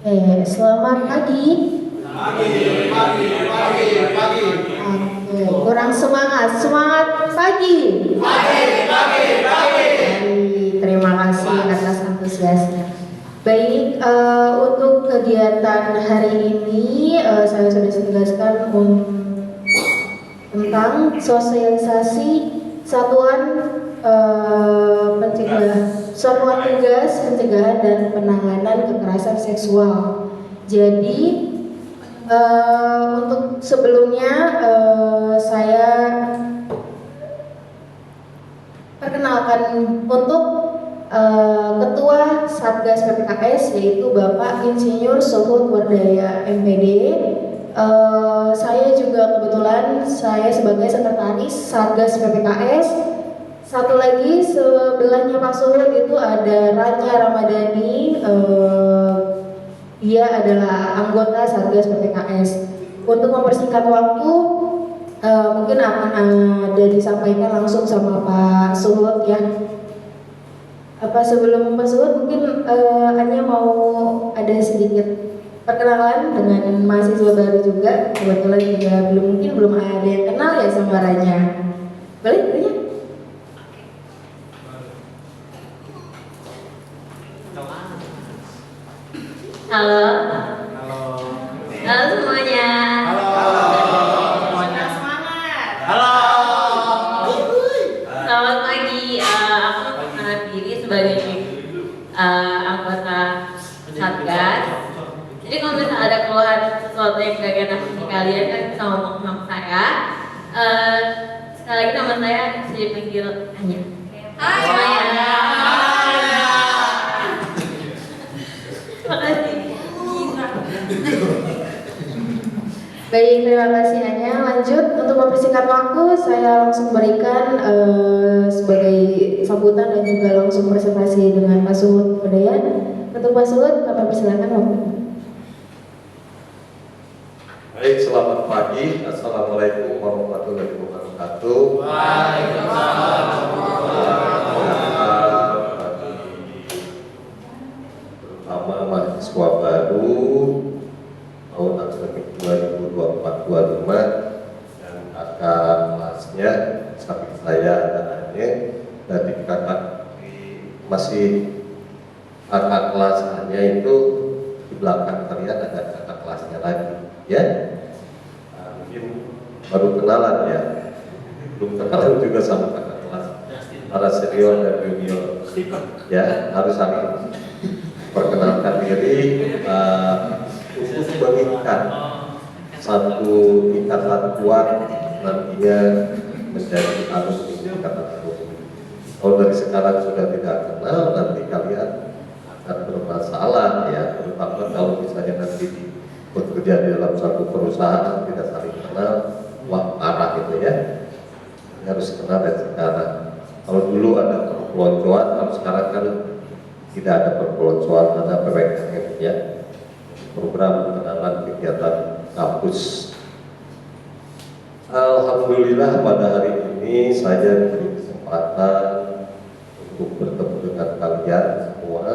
Selamat pagi. Pagi. Oke, kurang semangat. Semangat pagi. Baik, terima kasih atas antusiasnya. Baik, untuk kegiatan hari ini saya sudah jelaskan tentang sosialisasi satuan satuan tugas pencegahan dan penanganan kekerasan seksual. Jadi untuk sebelumnya saya perkenalkan untuk Ketua Satgas PPKS yaitu Bapak Insinyur Suhud Wardaya MPD. Saya juga kebetulan saya sebagai sekretaris Satgas PPKS. Satu lagi sebelahnya Pak Suhud itu ada Ranya Ramadhani. Dia adalah anggota Satgas PPKS. Untuk mempersingkat waktu, mungkin akan ada disampaikan langsung sama Pak Suhud ya. Sebelum Pak Suhud mungkin hanya mau ada sedikit perkenalan dengan mahasiswa baru juga. Kebetulan juga belum ada yang kenal ya sama Ranya. Boleh Ranya? Halo semuanya. Selamat pagi. Aku perkenalkan diri sebagai anggota Satgas. Jadi kalau misalnya ada keluhan sesuatu yang gak enak di kalian kan bisa ngomong sama saya. Sekali lagi nama saya bisa dipanggil Anya. Hai semuanya. Terima kasih. Baik, terima kasih Anya. Lanjut, untuk mempersingkat waktu, saya langsung berikan sebagai sambutan dan juga langsung presentasi dengan Pak Suhud Wardaya. Untuk Pak Suhud, kami persilakan waktu. Baik, selamat pagi. Assalamualaikum warahmatullahi wabarakatuh. Waalaikumsalam. Terutama mahasiswa baru tahun akademik 2024-25 dan kakak kelasnya, samping saya dan Anya, dari kakak masih kakak kelasnya itu di belakang kalian ada kakak kelasnya lagi, ya. Mungkin baru kenalan ya, belum kenalan juga sama kakak kelas, para senior dan junior, ya harus saling perkenalkan diri untuk mengikat satu ikatan kuat nantinya menjadi alumni ikatan alumni. Kalau dari sekarang sudah tidak kenal, nanti kalian akan bermasalah ya, terutama kalau misalnya nanti bekerja di dalam satu perusahaan tidak saling kenal, wah parah gitu ya. Harus kenal dari sekarang. Kalau dulu ada perpeloncoan, kalau sekarang kan tidak ada perpeloncoan, ada PPKM ya, program pengenalan kegiatan kampus. Alhamdulillah pada hari ini saya diberi kesempatan untuk bertemu dengan kalian semua,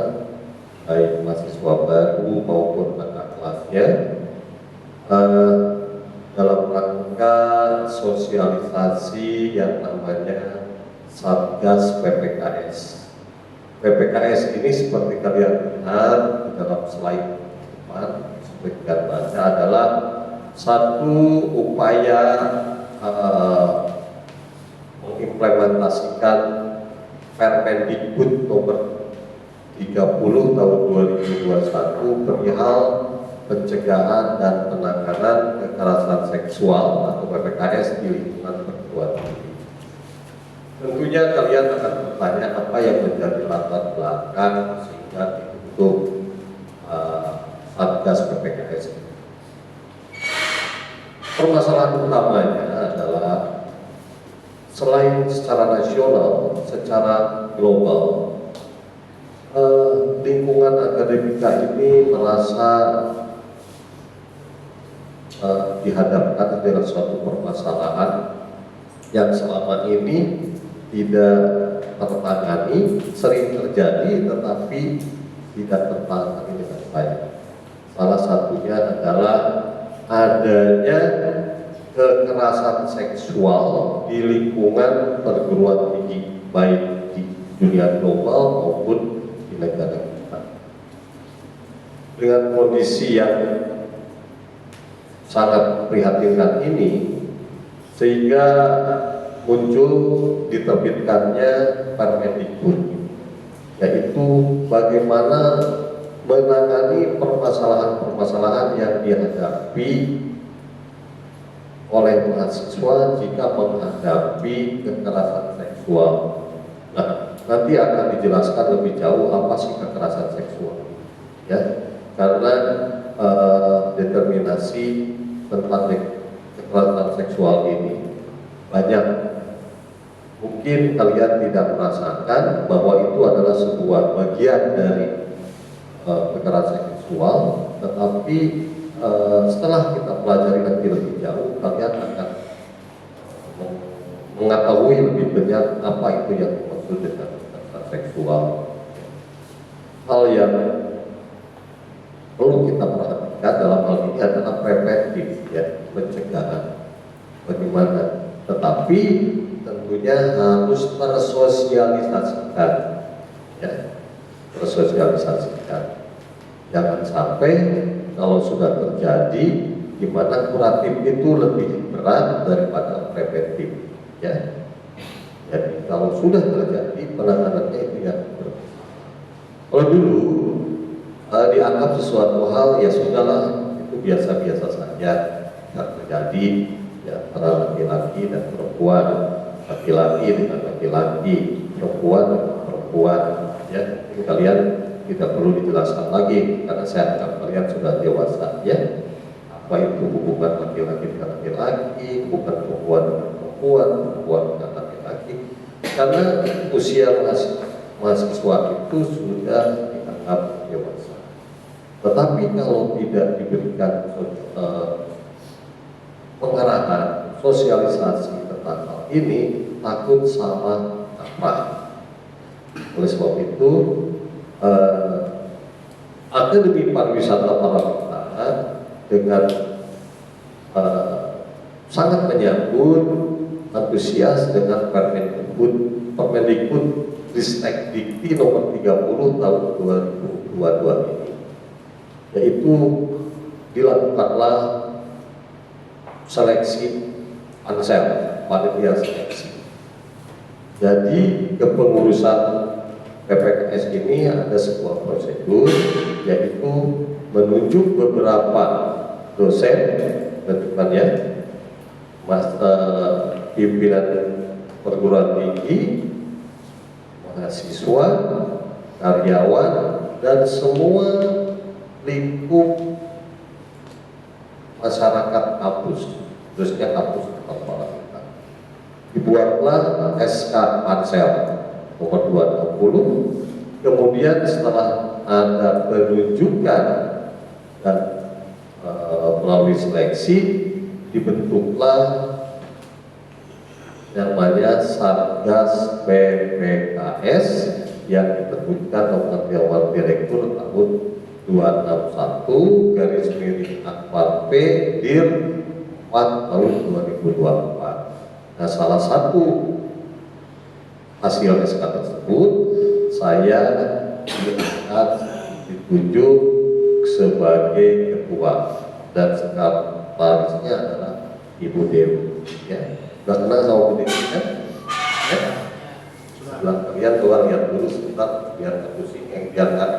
baik mahasiswa baru maupun kakak kelasnya, dalam rangka sosialisasi yang namanya Satgas PPKS. PPKS ini seperti kalian lihat di dalam slide depan, seperti baca adalah satu upaya mengimplementasikan Permendikbud nomor 30 tahun 2021 perihal pencegahan dan penanganan kekerasan seksual atau PPKS di lingkungan perguruan tinggi. Tentunya kalian akan bertanya apa yang menjadi latar belakang sehingga dibentuk Satgas PPKS. Permasalahan utamanya adalah selain secara nasional, secara global, lingkungan akademika ini merasa dihadapkan dengan suatu permasalahan yang selama ini tidak tertangani, sering terjadi tetapi tidak tertangani dengan baik. Salah satunya adalah adanya kekerasan seksual di lingkungan perguruan tinggi, baik di dunia global maupun di negara kita. Dengan kondisi yang sangat prihatinkan ini, sehingga muncul diterbitkannya Permendikbud, yaitu bagaimana menangani permasalahan-permasalahan yang dihadapi oleh mahasiswa jika menghadapi kekerasan seksual. Nah, nanti akan dijelaskan lebih jauh apa sih kekerasan seksual, ya, karena determinasi tentang kekerasan seksual ini banyak. Mungkin kalian tidak merasakan bahwa itu adalah sebuah bagian dari kekerasan seksual, tetapi setelah kita pelajari nanti lebih jauh, kalian akan mengetahui lebih banyak apa itu yang dimaksud dengan kekerasan seksual. Hal yang perlu kita perhatikan dalam hal ini adalah preventif, ya, pencegahan. Bagaimana? Tetapi tentunya harus tersosialisasikan, ya, tersosialisasikan. Jangan sampai kalau sudah terjadi, di mana kuratif itu lebih berat daripada preventif, ya. Jadi kalau sudah terjadi, penanganannya itu yang berbeda. Kalau dulu dianggap sesuatu hal, ya sudahlah, itu biasa-biasa saja yang terjadi, ya, antara laki-laki dan perempuan, laki-laki dengan laki-laki, perempuan dengan perempuan, ya. Ini kalian tidak perlu dijelaskan lagi karena saya anggap kalian sudah dewasa, ya. Apa itu hubungan laki-laki dengan laki-laki, bukan perempuan dengan perempuan, perempuan dengan laki-laki, karena usia mahasiswa itu sudah dianggap dewasa. Tetapi kalau tidak diberikan pengarahan, sosialisasi tentang hal ini, takut salah kaprah. Oleh sebab itu, Akademi Pariwisata Paramitara dengan sangat menyambut, antusias dengan Permendikbud Ristek Dikti nomor 30 tahun 2022 ini, yaitu dilakukanlah seleksi pansel, panitia seleksi. Jadi kepengurusan PPKS ini ada sebuah prosedur, yaitu menunjuk beberapa dosen, tentunya pimpinan perguruan tinggi, mahasiswa, karyawan, dan semua lingkup masyarakat kampus, khususnya kampus kepala kita. Dibuatlah SK Pansel nomor 260. Kemudian setelah ada penunjukan dan melalui seleksi, dibentuklah namanya Satgas PPKS yang diterbitkan oleh Dewan Direktur tahun 261/Akpol P Dir 4 tahun 2024. Nah, salah satu hasil SK tersebut, saya ditunjuk sebagai ketua dan sekretarisnya adalah Ibu Dewi, ya. Sudah kenal sama Bu Dewi, kan? Ya. Sebelah kalian keluar lihat dulu sebentar, biar nggak pusing, biar nggak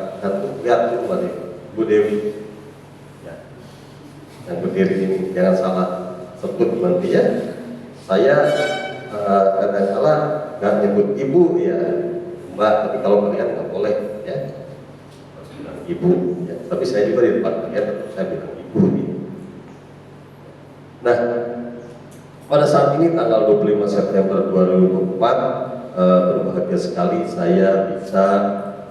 lihat dulu Bu Dewi, ya. Yang berdiri ini jangan salah sebut nanti, ya. Saya kadang-kala nggak nyebut ibu, ya Mbak, tapi kalau kalian nggak boleh, ya, harus bilang ibu, ya. Tapi saya juga di depan kalian tetap saya bilang ibu, ya. Nah, pada saat ini tanggal 25 September 2024, berbahagia sekali saya bisa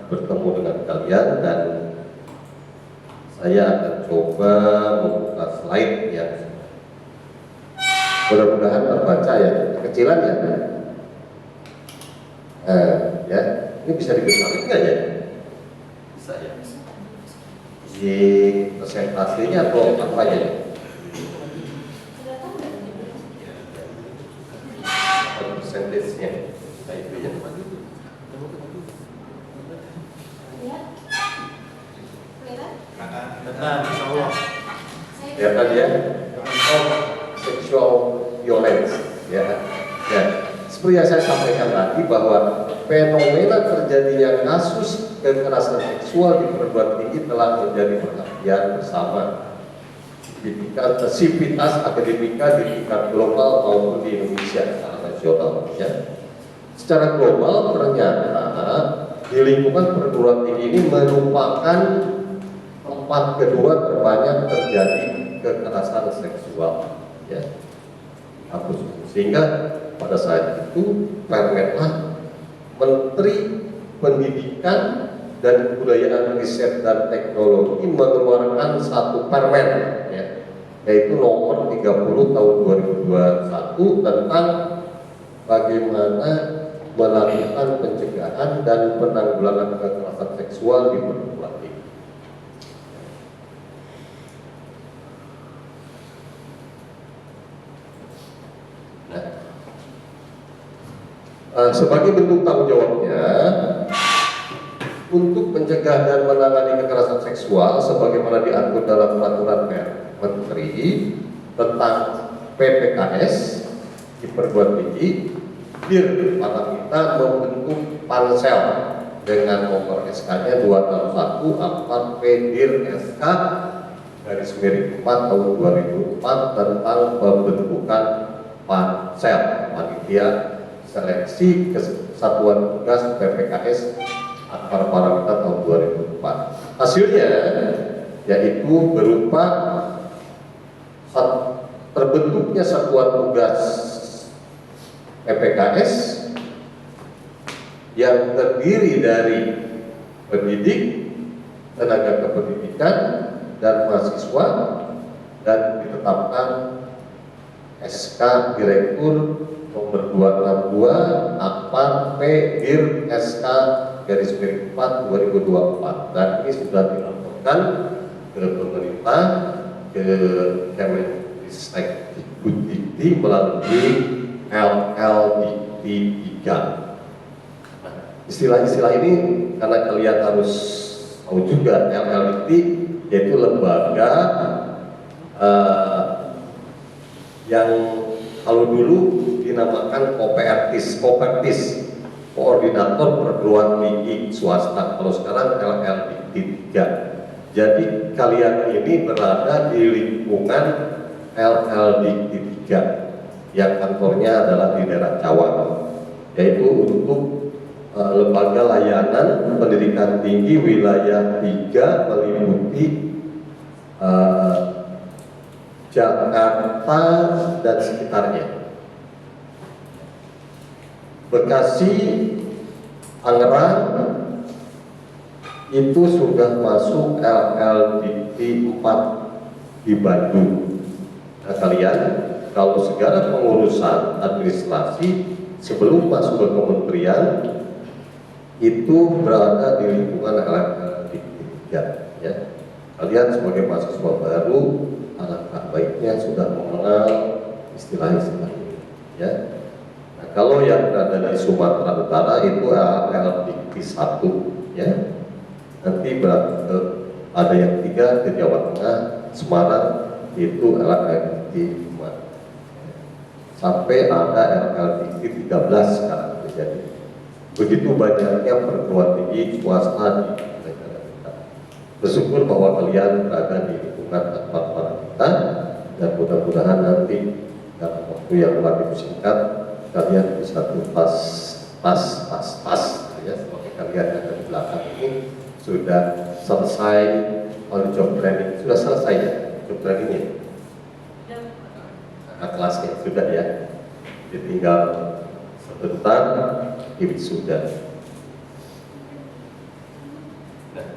bertemu dengan kalian, dan saya akan coba membuka slide yang mudah-mudahan terbaca, ya, kecilan, ya. Ya, ini bisa dibesarin nggak, ya? Bisa, ya. di presentasinya atau apa ya? Persentasenya, nah itu ya. Benar, insya Allah. Lihat ya, sexual violence, ya. Ya, seperti yang saya sampaikan tadi bahwa fenomena terjadinya kasus kekerasan seksual di perguruan tinggi telah menjadi perhatian bersama sivitas akademika di tingkat global maupun di Indonesia secara nasional. Ya. Secara global ternyata di lingkungan perguruan tinggi ini merupakan tempat kedua terbanyak terjadi kekerasan seksual. Ya. Sehingga pada saat itu Permenlah Menteri Pendidikan dan Kebudayaan Riset dan Teknologi mengeluarkan satu permen, ya, yaitu nomor 30 tahun 2021 tentang bagaimana melakukan pencegahan dan penanggulangan kekerasan seksual di perguruan tinggi. Sebagai bentuk tanggung jawabnya untuk mencegah dan menangani kekerasan seksual sebagaimana diatur dalam peraturan Menteri tentang PPKS di perguruan tinggi, Paramita membentuk pansel dengan nomor SK-nya 261 P Dir SK _4 tahun 2004 tentang pembentukan pansel panitia seleksi kesatuan tugas PPKS Akpar Paramita tahun 2004. Hasilnya yaitu berupa terbentuknya satuan tugas PPKS yang terdiri dari pendidik, tenaga kependidikan, dan mahasiswa, dan ditetapkan SK Direktur nomor 262 Akpar P Dir SK _4 2024, dan ini sudah dilaporkan ke pemerintah, ke Kemenristek Dikti melalui LLDT 3. Nah, istilah-istilah ini karena kalian harus tahu juga, LLDT yaitu lembaga yang kalau dulu dinamakan Kopertis, Koordinator Perguruan Tinggi Swasta. Kalau sekarang LLDT 3. Jadi kalian ini berada di lingkungan LLDT 3 yang kantornya adalah di daerah Cawang, yaitu untuk lembaga layanan pendidikan tinggi wilayah 3 meliputi Jakarta dan sekitarnya. Bekasi, Tangerang itu sudah masuk LLDT 4 di Bandung. Nah, kalian kalau segala pengurusan administrasi sebelum masuk ke kementerian itu berada di lingkungan LLDT 3, ya. Kalian sebagai mahasiswa baru alangkah baiknya sudah mengenal istilah-istilah ini, ya. Nah, kalau yang berada di Sumatera Utara itu LLDT 1, ya. Nanti ada yang 3 ke Jawa Tengah, Semarang itu LLDT 5, sampai ada LLDT 13 sekarang terjadi. Begitu banyaknya perguruan tinggi swasta di negara kita. Bersyukur bahwa kalian berada di lingkungan Akpar Paramita, dan mudah-mudahan nanti dalam waktu yang lebih singkat kalian bisa tuntas pas ya, seperti kalian yang ada di belakang ini sudah selesai on job training. Sudah selesai ya job trainingnya? Kelasnya sudah, ya, ditinggal sebentar ini sudah. Nah,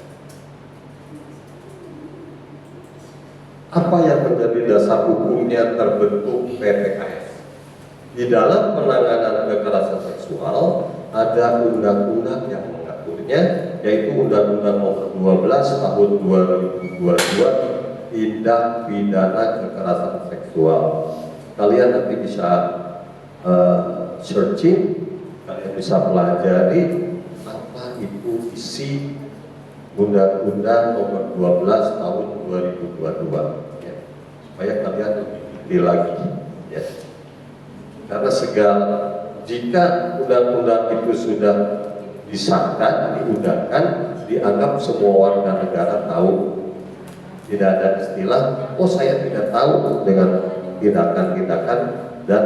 apa yang menjadi dasar hukumnya terbentuk PPKS? Di dalam penanganan kekerasan seksual ada undang-undang yang mengaturnya, yaitu Undang-Undang Nomor 12 Tahun 2022 Tindak Pidana Kekerasan Seksual. Kalian nanti bisa searching, kalian bisa pelajari apa itu isi Undang-Undang Nomor 12 Tahun 2022 ya, supaya kalian lebih detail lagi ya. Karena jika undang-undang itu sudah disahkan, diundangkan, dianggap semua warga negara tahu. Tidak ada istilah, oh saya tidak tahu dengan tindakan-tindakan dan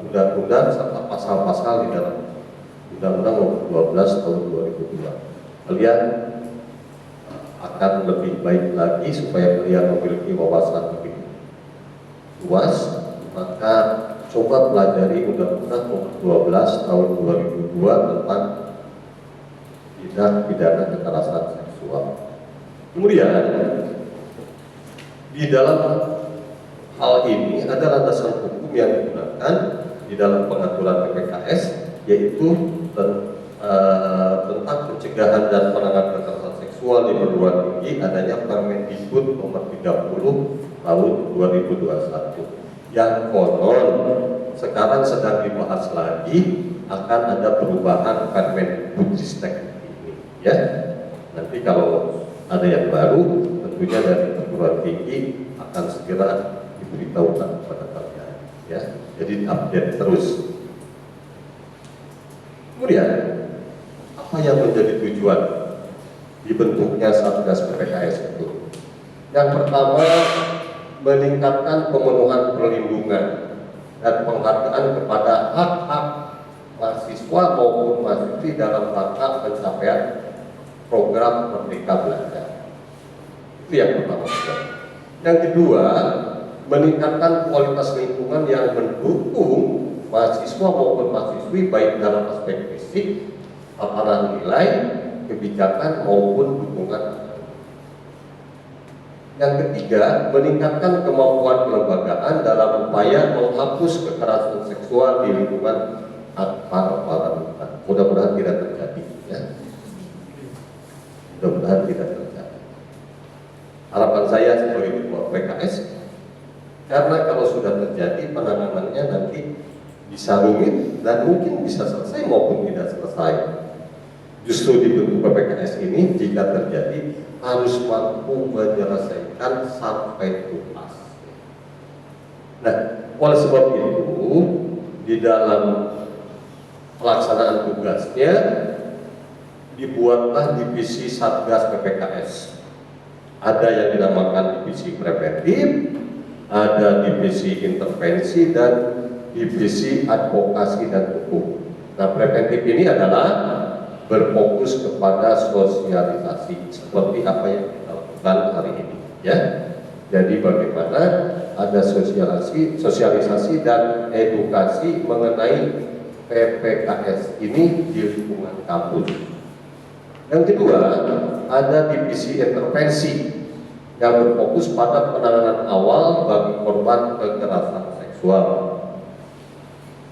undang-undang serta pasal-pasal di dalam Undang-Undang Nomor 12 Tahun 2002. Kalian akan lebih baik lagi supaya kalian memiliki wawasan lebih luas, maka coba pelajari Undang-Undang Nomor 12 Tahun 2002 tentang tindak pidana kekerasan seksual. Kemudian di dalam hal ini ada landasan hukum yang digunakan di dalam pengaturan PPKS, yaitu tentang pencegahan dan penanganan kekerasan seksual di perguruan tinggi, adanya Permendikbud Nomor 30 Tahun 2021 yang konon sekarang sedang dibahas lagi, akan ada perubahan Permendikbudristek ini ya. Nanti kalau ada yang baru, tentunya dari perguruan tinggi akan segera diberitahukan kepada kalian ya. Jadi update terus. Kemudian apa yang menjadi tujuan dibentuknya Satgas PPKS itu? Yang pertama, meningkatkan pemenuhan perlindungan dan penghargaan kepada hak-hak mahasiswa maupun mahasiswi dalam rangka pencapaian program Merdeka Belajar. Itu yang pertama. Yang kedua, meningkatkan kualitas lingkungan yang mendukung mahasiswa maupun mahasiswi baik dalam aspek fisik, tatanan nilai, kebijakan maupun dukungan. Yang ketiga, meningkatkan kemampuan kelembagaan dalam upaya menghapus kekerasan seksual di lingkungan para mudah-mudahan tidak terjadi ya. Mudah-mudahan tidak terjadi. Harapan saya sebagai ketua PKS, karena kalau sudah terjadi penanganannya nanti bisa rumit dan mungkin bisa selesai maupun tidak selesai. Justru dibentuk PPKS ini jika terjadi harus mampu menyelesaikan sampai tuntas. Nah, oleh sebab itu di dalam pelaksanaan tugasnya dibuatlah divisi Satgas PPKS. Ada yang dinamakan divisi preventif, ada divisi intervensi dan divisi advokasi dan hukum. Nah, preventif ini adalah berfokus kepada sosialisasi seperti apa yang kita lakukan hari ini ya. Jadi bagaimana ada sosialisasi dan edukasi mengenai PPKS ini di lingkungan kampus. Yang kedua, ada divisi intervensi yang berfokus pada penanganan awal bagi korban kekerasan seksual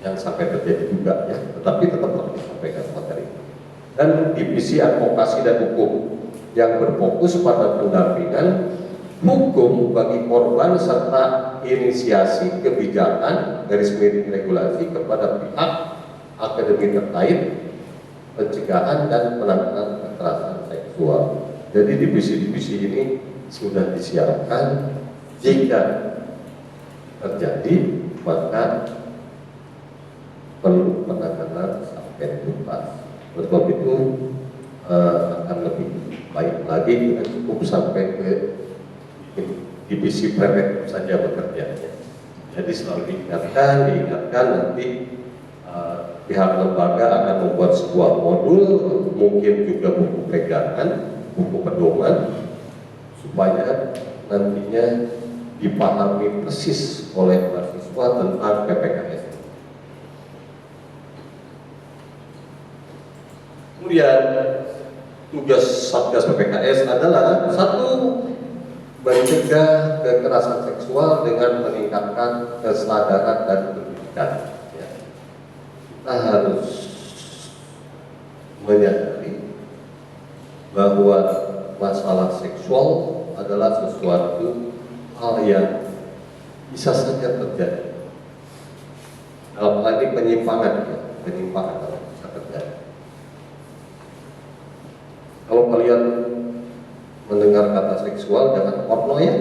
yang sampai terjadi juga ya, tetapi tetap harus disampaikan materi. Dan divisi advokasi dan hukum yang berfokus pada pendampingan hukum bagi korban serta inisiasi kebijakan garis miring regulasi kepada pihak akademi terkait pencegahan dan penanganan kekerasan seksual. Jadi divisi-divisi ini sudah disiapkan, jika terjadi maka perlu penanganan sampai tuntas. Oleh sebab itu akan lebih baik lagi kita cukup sampai ke divisi preventif saja bekerjanya. Jadi selalu diingatkan nanti pihak lembaga akan membuat sebuah modul, mungkin juga buku pegangan, buku pedoman, supaya nantinya dipahami persis oleh mahasiswa tentang PPKS. Kemudian tugas Satgas PPKS adalah satu, mencegah kekerasan seksual dengan meningkatkan kesadaran dan pendidikan. Kita harus menyadari bahwa masalah seksual adalah sesuatu hal yang bisa saja terjadi. Dalam hal ini penyimpangan bisa terjadi. Kalau kalian mendengar kata seksual, jangan porno ya.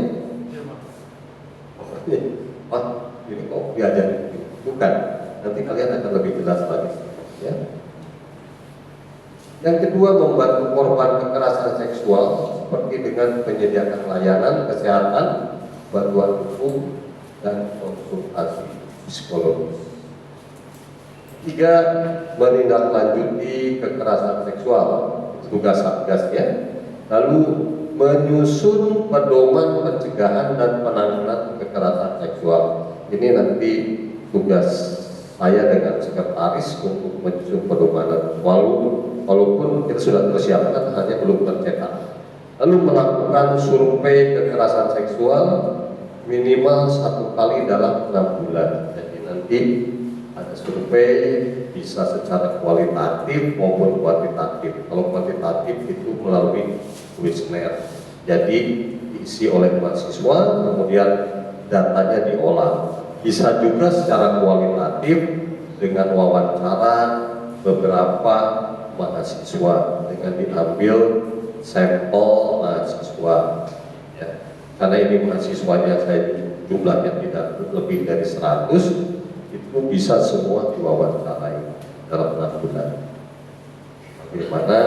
Wah, ini kok diajarin? Bukan. Nanti kalian akan lebih jelas lagi. Ya. Yang kedua, membantu korban kekerasan seksual seperti dengan penyediakan layanan kesehatan, bantuan hukum, dan konsultasi psikologis. Tiga, menindaklanjuti kekerasan seksual, tugas Satgas ya. Lalu menyusun pedoman pencegahan dan penanganan kekerasan seksual. Ini nanti tugas saya dengan sekretaris untuk menyusun pedoman, walaupun kita sudah persiapkan, hanya belum tercetak. Lalu melakukan survei kekerasan seksual minimal 1 kali dalam 6 bulan. Jadi nanti ada survei bisa secara kualitatif maupun kuantitatif. Kalau kuantitatif itu melalui kuesioner, jadi diisi oleh mahasiswa, kemudian datanya diolah. Bisa juga secara kualitatif dengan wawancara beberapa mahasiswa dengan diambil sampel mahasiswa ya. Karena ini mahasiswanya saya jumlahnya tidak lebih dari 100, itu bisa semua diwawancarai dalam 6 bulan. Bagaimana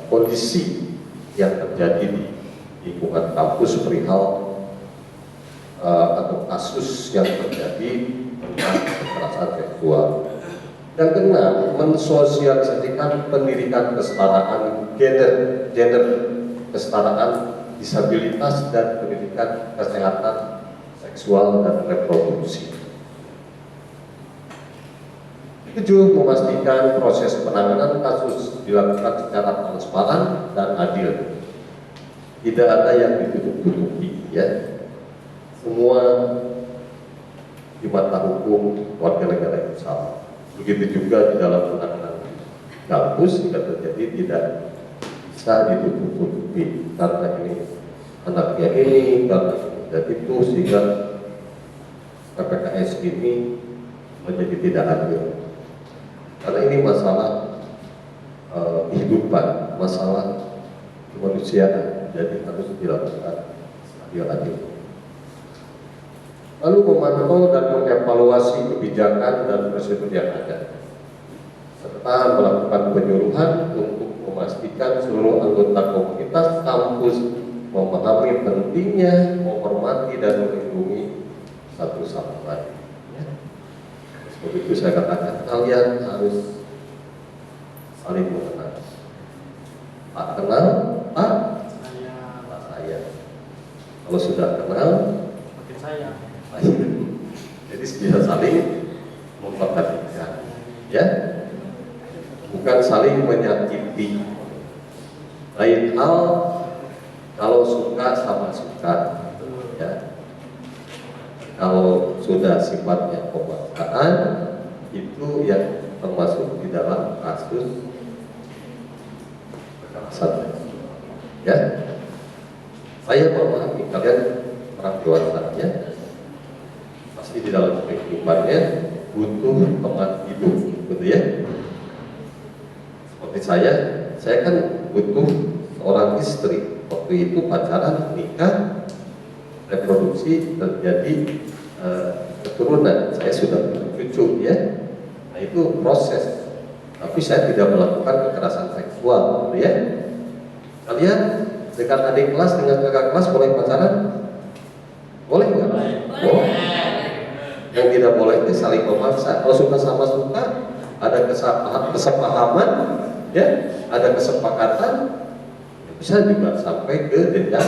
kondisi yang terjadi di lingkungan kampus perihal atau kasus yang terjadi tentang kekerasan seksual. Yang keenam, mensosialisasikan pendidikan kesetaraan gender, kesetaraan disabilitas, dan pendidikan kesehatan seksual dan reproduksi. 7, memastikan proses penanganan kasus dilakukan secara transparan dan adil. Tidak ada yang ditutup-tutupi ya. Semua di mata hukum warga negara itu sama. Begitu juga di dalam penanganan kampus jika terjadi tidak bisa ditutup-tutupi karena ini anaknya ini, karena dan itu, sehingga PPKS ini menjadi tidak adil. Karena ini masalah kehidupan, masalah kemanusiaan, jadi harus dilakukan adil-adil. Lalu memantau dan mengevaluasi kebijakan dan prosedur yang ada, serta melakukan penyuluhan untuk memastikan seluruh anggota komunitas kampus memahami pentingnya menghormati dan melindungi satu sama lain. Sebab itu saya katakan kalian harus saling mengenal. Pak kenal, Pak saya. Kalau sudah kenal, makin saya. Jadi bisa saling memperhatikan, ya, bukan saling menyakiti. Lain hal kalau suka sama suka, ya. Kalau sudah sifatnya pemaksaan, itu yang termasuk di dalam kasus kekerasan. Ya, saya memahami kalian orang dewasa, ya. Pasti di dalam kehidupannya butuh teman hidup, gitu ya. Seperti saya kan butuh seorang istri. Waktu itu pacaran, nikah, reproduksi, terjadi keturunan. Saya sudah punya cucu, ya. Nah itu proses. Tapi saya tidak melakukan kekerasan seksual, gitu ya. Kalian dengan adik kelas, dengan kakak kelas boleh pacaran? Boleh nggak? Boleh. Yang tidak boleh itu saling memaksa. Kalau suka sama suka, ada kesepahaman, ya, ada kesepakatan, bisa juga sampai ke jenjang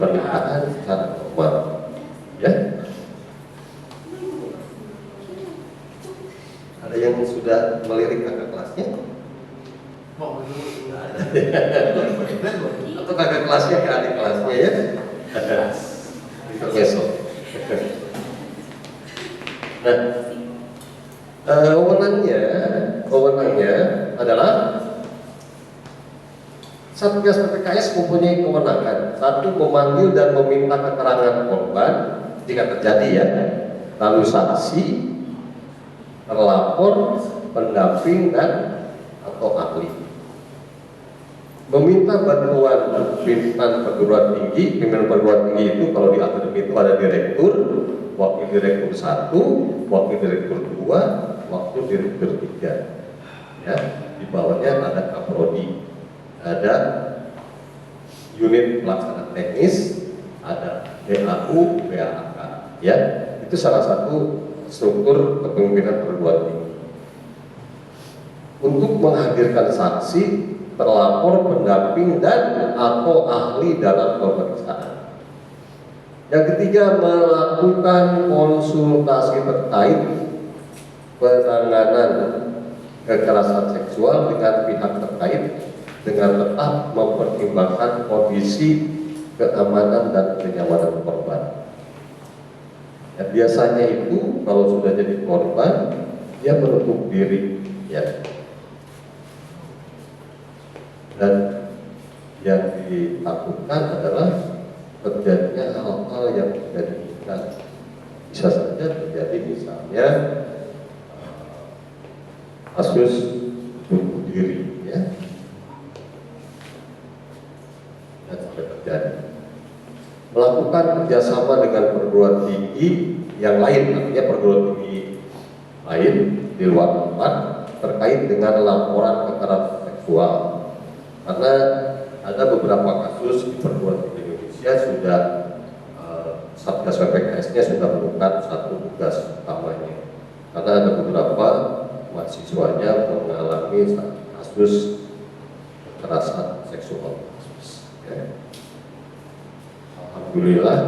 pernikahan secara normal, ya. Ada yang sudah melirik kakak kelasnya? Atau kakak kelasnya ke adik kelasnya, ya? Intermezzo. Nah, wewenangnya Satgas PPKS mempunyai kewenangan, satu, memanggil dan meminta keterangan korban jika terjadi ya, lalu saksi, terlapor, pendamping dan atau ahli. Meminta bantuan pimpinan perguruan tinggi. Pimpinan perguruan tinggi itu kalau di akademi itu ada direktur, wakil direktur 1, wakil direktur 2, wakil direktur 3. Ya, di bawahnya ada kaprodi, ada unit pelaksana teknis, ada BAU, BAK. Ya, itu salah satu struktur kepemimpinan perguruan tinggi. Untuk menghadirkan saksi, terlapor, pendamping dan atau ahli dalam pemeriksaan. Yang ketiga, melakukan konsultasi terkait penanganan kekerasan seksual dengan pihak terkait dengan tetap mempertimbangkan kondisi keamanan dan kenyamanan korban. Ya, biasanya itu kalau sudah jadi korban, dia menutup diri, ya. Dan yang ditakutkan adalah terjadinya hal-hal yang tidak diinginkan. Bisa saja terjadi misalnya kasus bunuh diri, ya, dan sampai terjadi. Melakukan kerjasama dengan perguruan tinggi yang lain, artinya perguruan tinggi lain di luar tempat terkait dengan laporan kekerasan seksual. Karena ada beberapa kasus di perguruan tinggi Indonesia sudah Satgas PPKS-nya sudah menemukan satu tugas utamanya. Karena ada beberapa mahasiswanya mengalami kasus kekerasan seksual. Ya. Alhamdulillah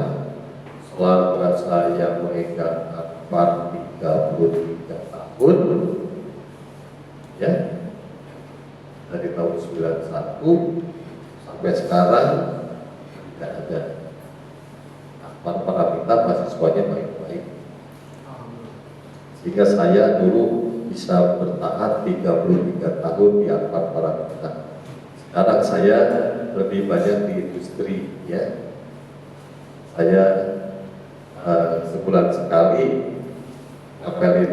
selama saya memegang akbar 33 tahun, ya, dari tahun 91 sampai sekarang tidak ada. Akbar Paramita mahasiswanya baik-baik, sehingga saya dulu bisa bertahan 33 tahun di Akbar Paramita. Sekarang saya lebih banyak di industri, ya. Saya sebulan sekali ngapelin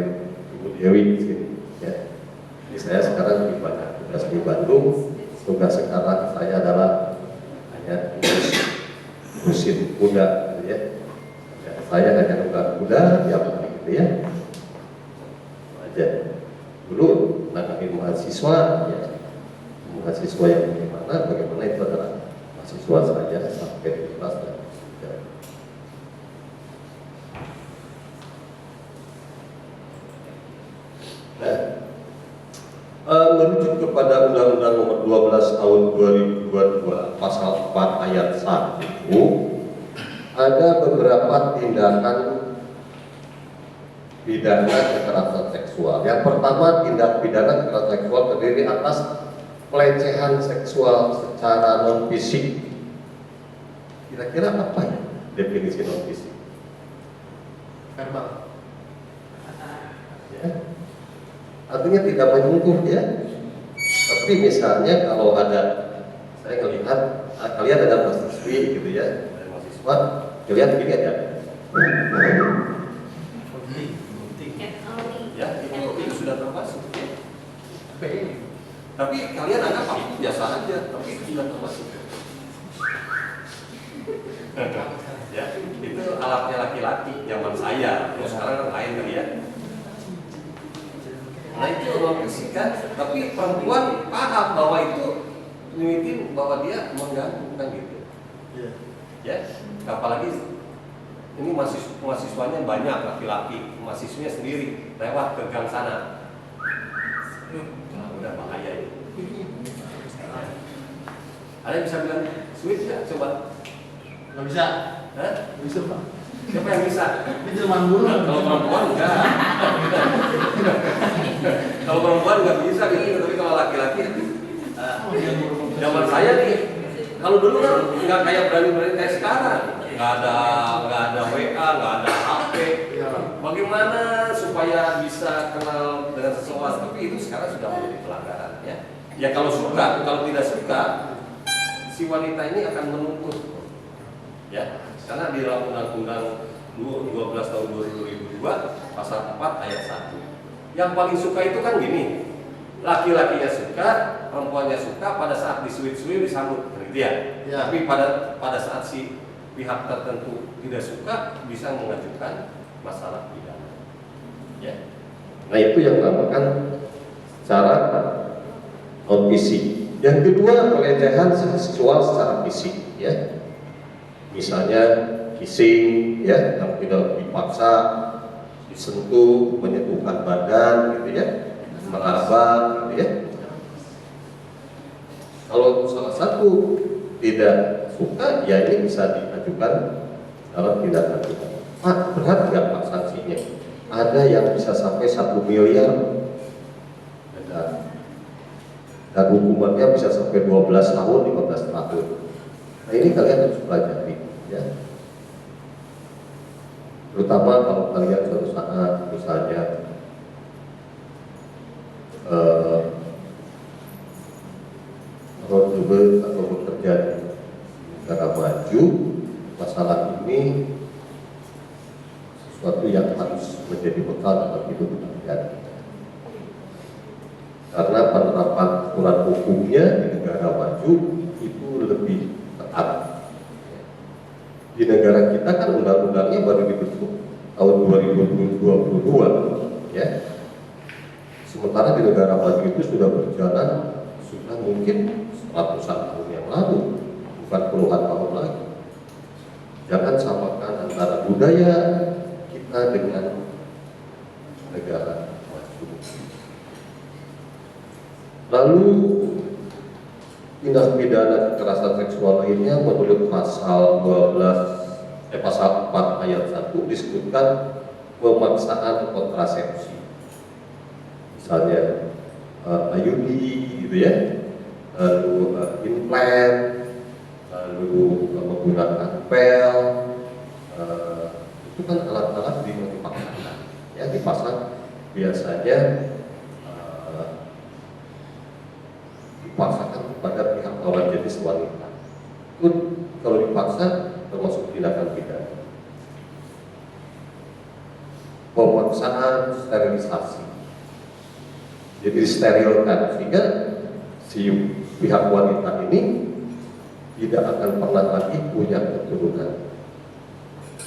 Ibu Dewi di sini, ya. Jadi saya sekarang lebih banyak tugas di Bandung. Tugas sekarang saya adalah hanya ngurusin kuda, gitu ya. Saya hanya nunggang kuda tiap hari, gitu ya. Aja. Dulu nanganin mahasiswa, ya. Mahasiswa yang bagaimana itu adalah mahasiswa saja sampai di kelas dan ya. Nah, merujuk kepada Undang-Undang Nomor 12 Tahun 2022 Pasal 4 Ayat 1, ada beberapa tindakan pidana kekerasan seksual. Yang pertama, tindak pidana kekerasan seksual terdiri atas pelecehan seksual secara non fisik. Kira-kira apa ya definisi non fisik? Verbal. Ya. Artinya tidak menyentuh, ya. Tapi misalnya kalau ada, saya melihat kalian ada mahasiswi gitu ya, ada mahasiswa, kalian gini aja. Ya, itu sudah termasuk. Tapi kalian anggap itu biasa aja, tapi itu sudah termasuk. Ya, itu alatnya laki-laki zaman saya. Terus sekarang lain kali ya. Nah itu ruang fisika, tapi perempuan paham bahwa itu limitin bahwa dia mengganggu, kan gitu. Ya, apalagi ini mahasiswanya banyak laki-laki, mahasiswanya sendiri lewat ke gang sana. Nah, udah bahaya itu. Ada yang bisa bilang switch ya? Coba. Nggak bisa. Hah? Nggak bisa, Pak. Siapa yang bisa? Ini zaman dulu. Kalau perempuan enggak. Kalau perempuan nggak bisa gitu, tapi kalau laki-laki zaman saya nih, kalau dulu kan nggak kayak berani-berani kayak sekarang, nggak ada WA, nggak ada HP. Bagaimana supaya bisa kenal dengan seseorang? Tapi itu sekarang sudah menjadi pelanggaran, ya. Ya kalau suka, kalau tidak suka, si wanita ini akan menuntut, ya, karena di dalam Undang-Undang 12 tahun 2002 pasal 4 ayat 1 yang paling suka itu kan gini, laki-lakinya suka, perempuannya suka, pada saat disuit-suit disambut, gitu ya. Ya. Tapi pada saat si pihak tertentu tidak suka bisa mengajukan masalah pidana, ya. Nah itu yang dinamakan cara non fisik. Yang kedua, pelecehan seksual secara fisik, ya. Misalnya kissing, ya, yang tidak dipaksa, disentuh, menyentuhkan badan, gitu ya, meraba, gitu ya. Kalau salah satu tidak suka, ya ini bisa diajukan dalam tindakan pidana. Pak, berat nggak Pak sanksinya? Ada yang bisa sampai 1 miliar, dan hukumannya bisa sampai 12 tahun, 15 tahun. Nah ini kalian harus pelajari, ya. Terutama kalau kalian suatu saat misalnya roadblock atau bekerja di negara maju, masalah ini sesuatu yang harus menjadi bekal dalam hidup kalian. Karena penerapan aturan hukumnya di negara maju itu lebih ketat. Di negara kita kan undang-undangnya baru dibentuk tahun 2022, ya. Sementara di negara maju itu sudah berjalan sudah mungkin ratusan tahun yang lalu, bukan puluhan tahun lagi. Jangan samakan antara budaya kita dengan negara maju. Lalu tindak pidana kekerasan seksual lainnya menurut pasal 4 ayat 1 disebutkan pemaksaan kontrasepsi. Misalnya IUD gitu ya, lalu implant, lalu menggunakan pel, itu kan alat-alat dipaksakan, ya, dipasang biasanya dipaksakan kepada pihak lawan jenis wanita. Itu kalau dipaksa termasuk tindakan pidana. Pemaksaan sterilisasi, jadi disterilkan sehingga si pihak wanita ini tidak akan pernah lagi punya keturunan.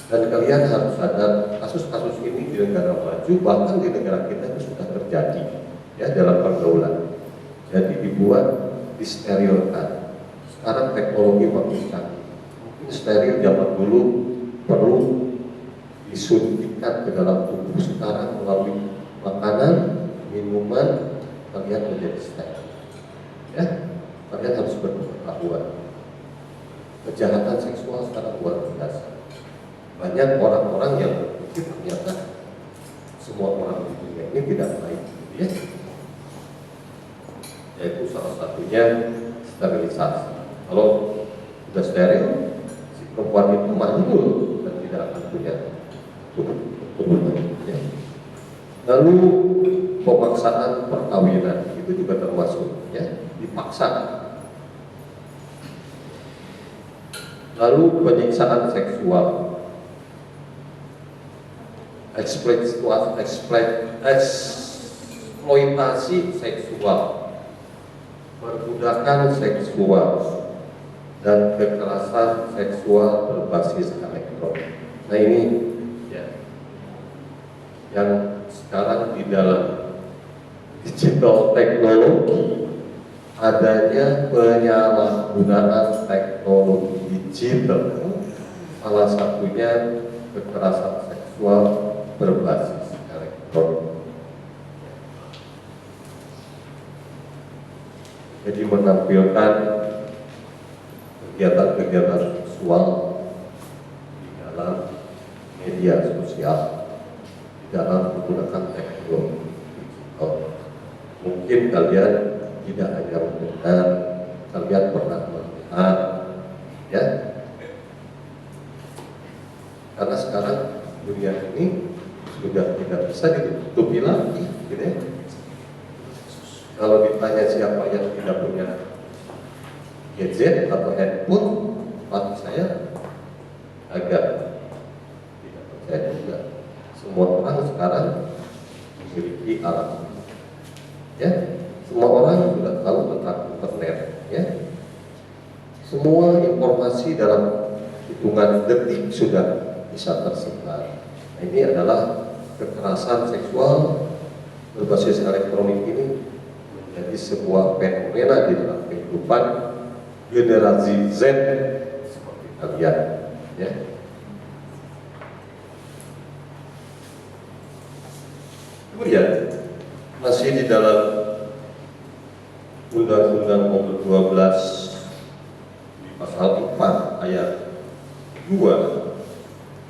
Dan kalian harus sadar kasus-kasus ini di negara maju, bahkan di negara kita itu sudah terjadi, ya, dalam pergaulan. Jadi dibuat, disterilkan. Sekarang teknologi makin canggih. Mungkin steril zaman dulu perlu disuntikan ke dalam tubuh, sekarang melalui makanan, minuman, kalian menjadi steril. Ya, kalian harus berpengetahuan. Kejahatan seksual sekarang luar biasa. Banyak orang-orang yang berpikir ternyata semua orang di dunia ini tidak baik, ya. Yaitu salah satunya sterilisasi. Kalau sudah steril, si perempuan itu mandul dan tidak akan punya keturunan. Ya. Lalu pemaksaan perkawinan itu juga termasuk, ya, dipaksa. Lalu penyiksaan seksual, eksploitasi seksual, perbudakan seksual, dan kekerasan seksual berbasis elektronik. Nah ini, ya, yang sekarang di dalam digital teknologi adanya penyalahgunaan teknologi digital, salah satunya kekerasan seksual berbasis elektronik. Jadi menampilkan kegiatan-kegiatan seksual di dalam media sosial, di dalam menggunakan teknologi digital. Mungkin kalian tidak hanya mendengar, kalian pernah melihat, ya. Karena sekarang dunia ini sudah tidak bisa ditutupi lagi, gitu ya. Kalau ditanya siapa yang tidak punya gadget atau handphone, bagi saya agak tidak percaya juga. Semua orang sekarang memiliki alat ini. Ya, semua orang sudah tahu tentang internet. Ya, semua informasi dalam hitungan detik sudah bisa tersebar. Nah, ini adalah kekerasan seksual berbasis elektronik ini menjadi sebuah fenomena di dalam kehidupan generasi Z seperti kalian. Ya. Kemudian masih di dalam Undang-Undang Nomor 12 di pasal 4 ayat 2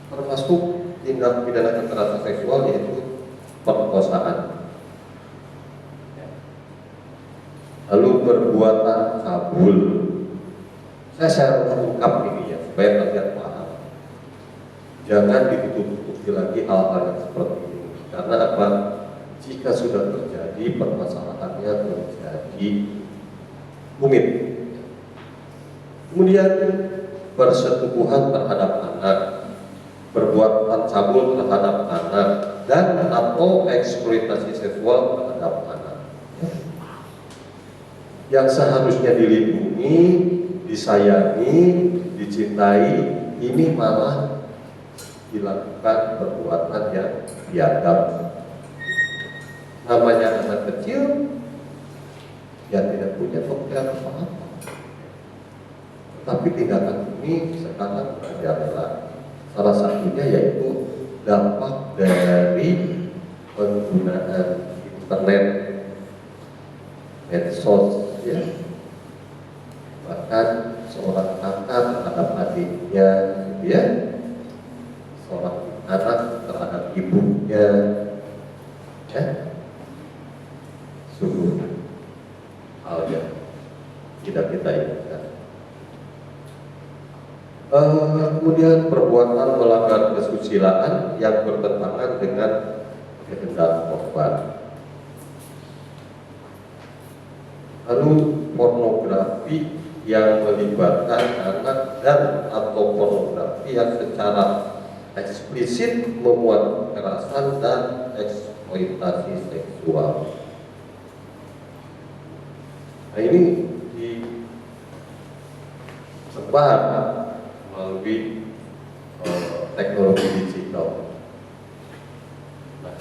termasuk tindak pidana kekerasan seksual yaitu perkosaan. Lalu perbuatan cabul. Saya ungkap ini ya supaya kalian paham. Jangan ditutup-tutupi lagi hal-hal yang seperti ini. Karena apa? Jika sudah terjadi permasalahannya menjadi rumit. Kemudian persetubuhan terhadap anak, perbuatan cabul terhadap anak, dan atau eksploitasi seksual terhadap anak. Yang seharusnya dilindungi, disayangi, dicintai, ini malah dilakukan perbuatan yang biadab. Namanya anak kecil yang tidak punya pemikiran apa-apa. Tapi tindakan ini sekarang merajalela. Salah satunya yaitu dampak dari penggunaan internet, medsos, ya. Bahkan seorang kakak terhadap adiknya, gitu ya. Seorang anak terhadap ibunya, ya. Sungguh hal yang tidak kita inginkan. Kemudian perbuatan melanggar kesusilaan yang bertentangan dengan kehendak korban. Lalu pornografi yang melibatkan anak dan atau pornografi yang secara eksplisit memuat kekerasan dan eksploitasi seksual. Nah, ini disebar melalui teknologi digital. Nah,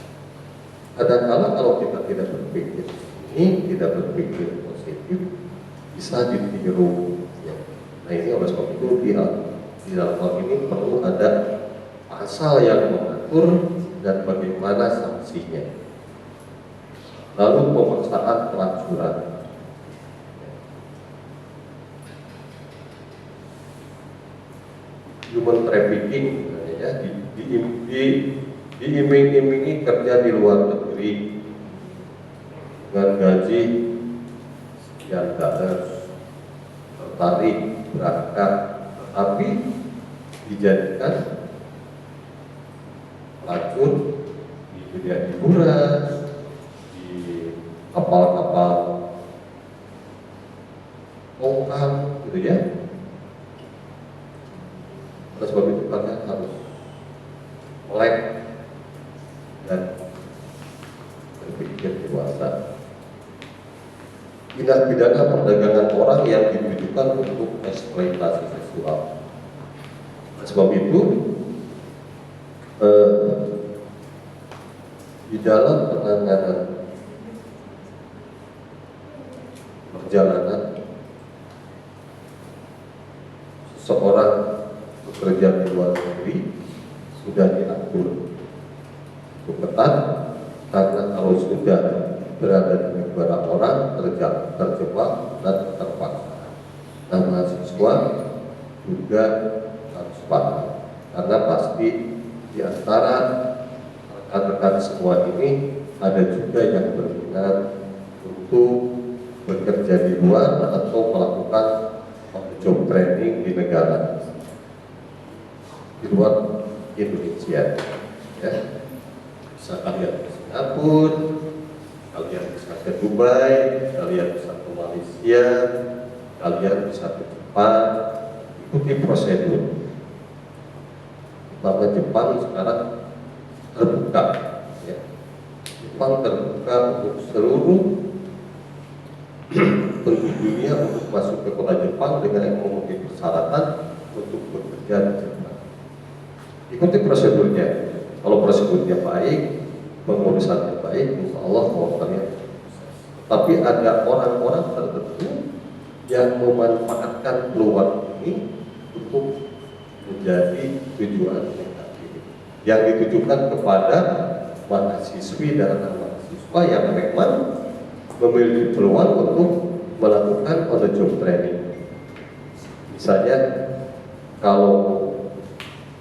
kadang-kala kalau kita tidak berpikir ini, tidak berpikir positif, bisa ditiru. Ya. Nah, ini oleh sebab itu di dalam hal ini perlu ada pasal yang mengatur dan bagaimana sanksinya. Lalu pemaksaan pelacuran. Human trafficking, ya, diiming-imingi kerja di luar negeri dengan gaji sekian dolar, tertarik berangkat, tapi dijadikan pelacur di dunia hiburan, di kapal-kapal tongkang, gitu ya. Oleh sebab itu kalian harus melek dan berpikir dewasa. Tindak pidana perdagangan orang yang ditujukan untuk eksploitasi seksual. Oleh sebab itu di dalam penanganan perjalanan seseorang bekerja di luar negeri sudah diatur cukup ketat, karena kalau sudah berada di negara orang terjebak dan terpaksa. Nah, mahasiswa juga harus paham, karena pasti di antara rekan-rekan semua ini ada juga yang berminat untuk bekerja di luar atau melakukan job training di negara di luar Indonesia, ya. Bisa kalian ke Singapura, kalian bisa ke Dubai, kalian bisa ke Malaysia, kalian bisa ke Jepang, ikuti prosedur. Bahwa Jepang sekarang terbuka, ya. Jepang terbuka untuk seluruh penduduk dunia untuk masuk ke kota Jepang dengan yang memenuhi persyaratan untuk bekerja di Jepang. Ikuti prosedurnya. Kalau prosedurnya baik, pengurusannya baik, insya Allah mau kalian. Tapi ada orang-orang tertentu yang memanfaatkan peluang ini untuk menjadi tujuan negatif yang ditujukan kepada mahasiswi dan anak mahasiswa yang memang memiliki peluang untuk melakukan on the job training. Misalnya kalau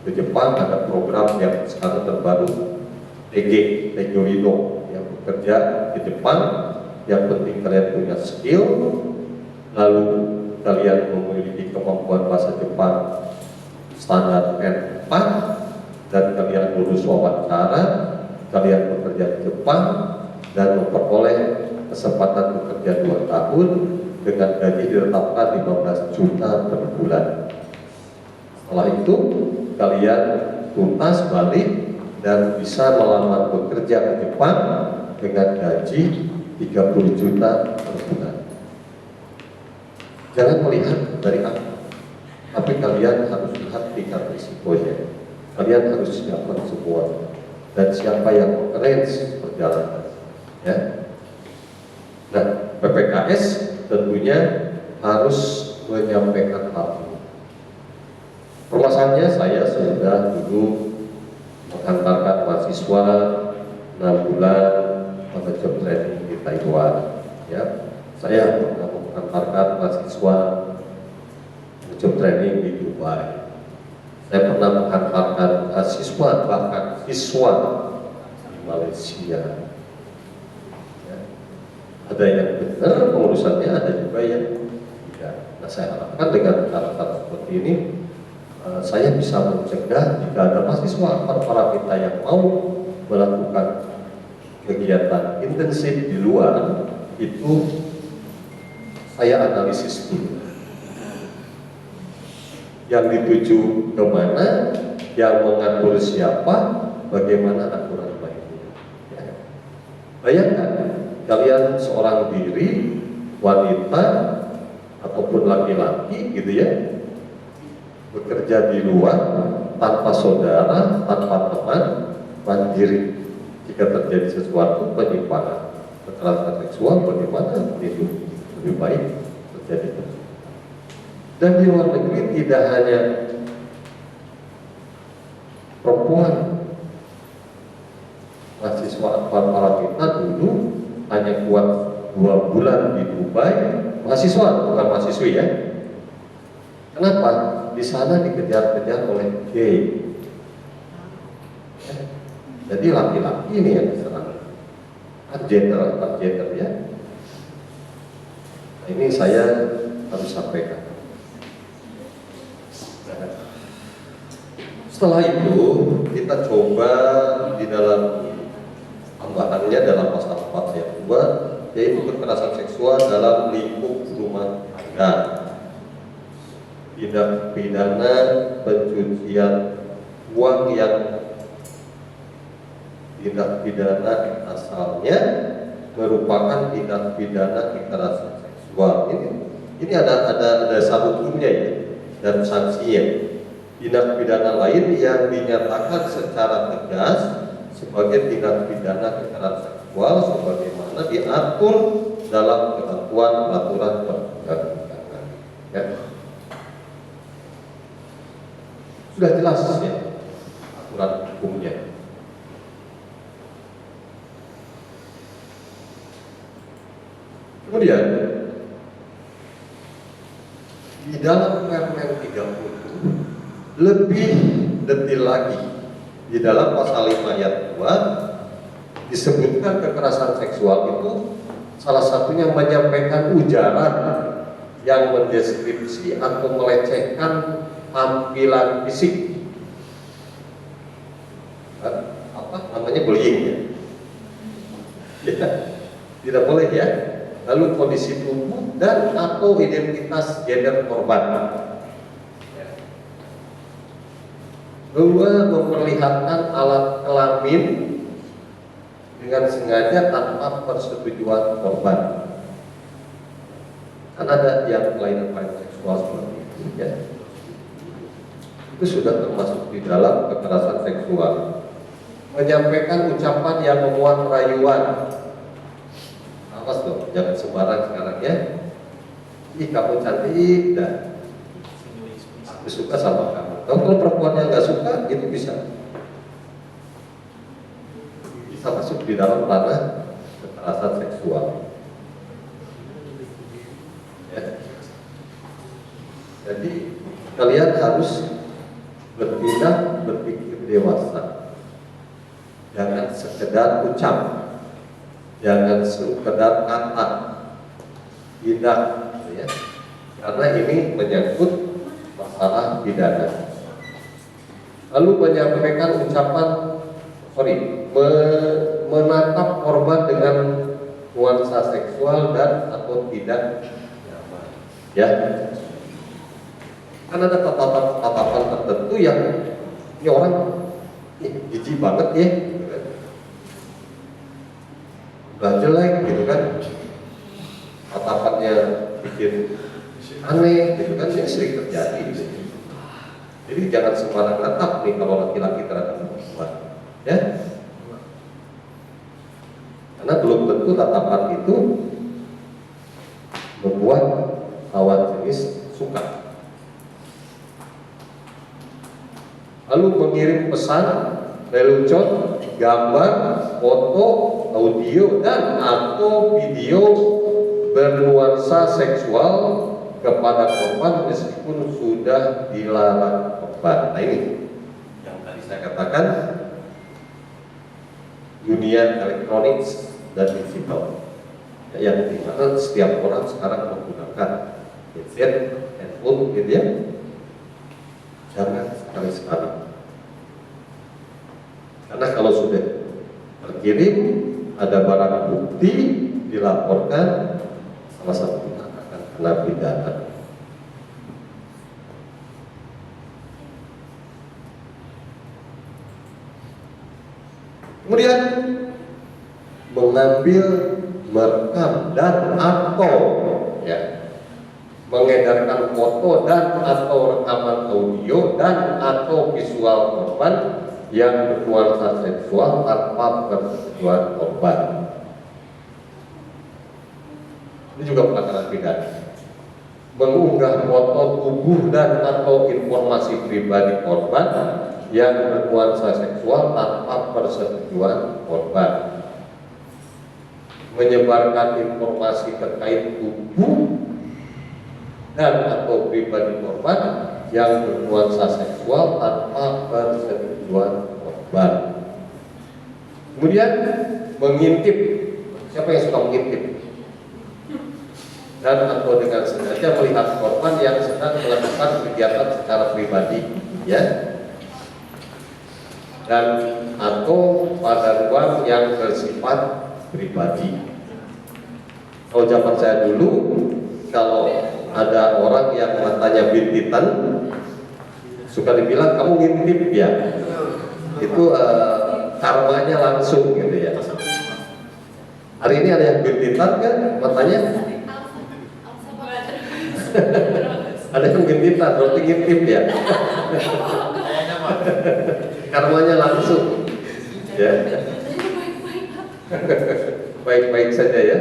di Jepang ada program yang sekarang terbaru TG Tegoino yang bekerja di Jepang, yang penting kalian punya skill, lalu kalian memiliki kemampuan bahasa Jepang standar N4 dan kalian lulus wawancara, kalian bekerja di Jepang dan memperoleh kesempatan bekerja 2 tahun dengan gaji ditetapkan 15 juta per bulan. Setelah itu kalian tuntas balik dan bisa melamar bekerja di Jepang dengan gaji 30 juta per bulan. Jangan melihat dari apa, tapi kalian harus lihat tingkat risikonya. Kalian harus siapkan semua dan siapa yang arrange perjalanan, ya. Nah, PPKS tentunya harus menyampaikan hal ini. Permasalahannya saya sudah dulu menghantarkan mahasiswa 6 bulan pada job training di Taiwan, ya. Saya pernah menghantarkan mahasiswa job training di Dubai. Saya pernah menghantarkan mahasiswa bahkan siswa di Malaysia. Ya. Ada yang benar pengurusannya, ada juga yang tidak. Nah, saya harapkan dengan cara-cara seperti ini saya bisa mencegah jika ada mahasiswa para kita yang mau melakukan kegiatan intensif di luar itu saya analisis dulu. Yang dituju kemana, yang mengatur siapa, bagaimana aturan mainnya. Ya. Bayangkan kalian seorang diri, wanita ataupun laki-laki gitu ya, bekerja di luar tanpa saudara, tanpa teman, mandiri. Jika terjadi sesuatu penyimpangan kekerasan seksual, bagaimana melindungi? Lebih baik terjadi tersebut. Dan di luar negeri tidak hanya perempuan, mahasiswa para kita dulu hanya kuat 2 bulan di Dubai, mahasiswa bukan mahasiswi ya. Kenapa? Di sana dikejar-kejar oleh gay. Jadi laki-laki ini yang diserang, gender ya. Nah, ini saya harus sampaikan. Setelah itu kita coba di dalam tambahannya dalam pasal 4 ayat 2, yaitu kekerasan seksual dalam lingkup rumah tangga. Tindak pidana pencucian uang yang tindak pidana asalnya merupakan tindak pidana kekerasan seksual. Ini ada dasar hukumnya ya, dan sanksinya. Tindak pidana lain yang dinyatakan secara tegas sebagai tindak pidana kekerasan seksual sebagaimana diatur dalam ketentuan peraturan perundang-undangan. Ya. Sudah jelas ya aturan hukumnya. Kemudian di dalam Permen 30 lebih detail lagi, di dalam pasal 5 ayat 2 disebutkan kekerasan seksual itu salah satunya menyampaikan ujaran yang mendeskripsi atau melecehkan tampilan fisik. Apa namanya, bullying ya? Ya, tidak boleh ya. Lalu kondisi tubuh dan atau identitas gender korban. Dua, memperlihatkan alat kelamin dengan sengaja tanpa persetujuan korban. Kan ada yang kelainan seksual seperti itu, ya. Itu sudah termasuk di dalam kekerasan seksual. Menyampaikan ucapan yang memuat rayuan. Awas dong, jangan sembarang sekarang ya. Ih, kamu cantik dan aku suka sama kamu. Kalau perempuan yang nggak suka, itu bisa masuk di dalam ranah kekerasan seksual. Ya. Jadi kalian harus berpikir dewasa. Jangan sekedar ucap, jangan sekedar kata, tidak, ya. Karena ini menyangkut masalah pidana. Lalu menyampaikan ucapan, menatap korban dengan nuansa seksual dan atau tidak nyaman. Ya, kan ada tatapan tertentu yang ini orang jijik banget ya, gitu kan. Udah jelek gitu kan, tatapannya bikin aneh gitu kan, ini sering terjadi gitu. Jadi jangan sembarang natap nih kalau laki-laki terhadap perempuan, ya. Karena belum tentu tatapan itu membuat lawan jenis suka. Lalu mengirim pesan, lelucon, gambar, foto, audio dan atau video bernuansa seksual kepada korban meskipun sudah dilarang korban. Nah ini yang tadi saya katakan, dunia elektronik dan digital, yang dimana setiap orang sekarang menggunakan gadget, handphone, gitu ya. Jangan sekali-sekali, karena kalau sudah terkirim ada barang bukti dilaporkan, salah satu akan kena pidana. Kemudian mengambil, merekam dan atau ya, mengedarkan foto dan atau rekaman audio dan atau visual korban yang bernuansa seksual tanpa persetujuan korban. Ini juga pelanggaran pidana. Mengunggah foto tubuh dan atau informasi pribadi korban yang bernuansa seksual tanpa persetujuan korban. Menyebarkan informasi terkait tubuh dan atau pribadi korban yang bernuansa seksual tanpa persetujuan korban. Kemudian mengintip. Siapa yang suka mengintip? Dan atau dengan sengaja melihat korban yang sedang melakukan kegiatan secara pribadi, ya. Dan atau pada ruang yang bersifat pribadi. Kalau zaman saya dulu, kalau ada orang yang matanya bintitan, suka dibilang kamu ngintip ya. Itu karmanya langsung gitu ya. Hari ini ada yang bintitan kan matanya? Ada yang bintitan, berarti ngintip ya. Karmanya langsung, ya. Baik-baik saja ya.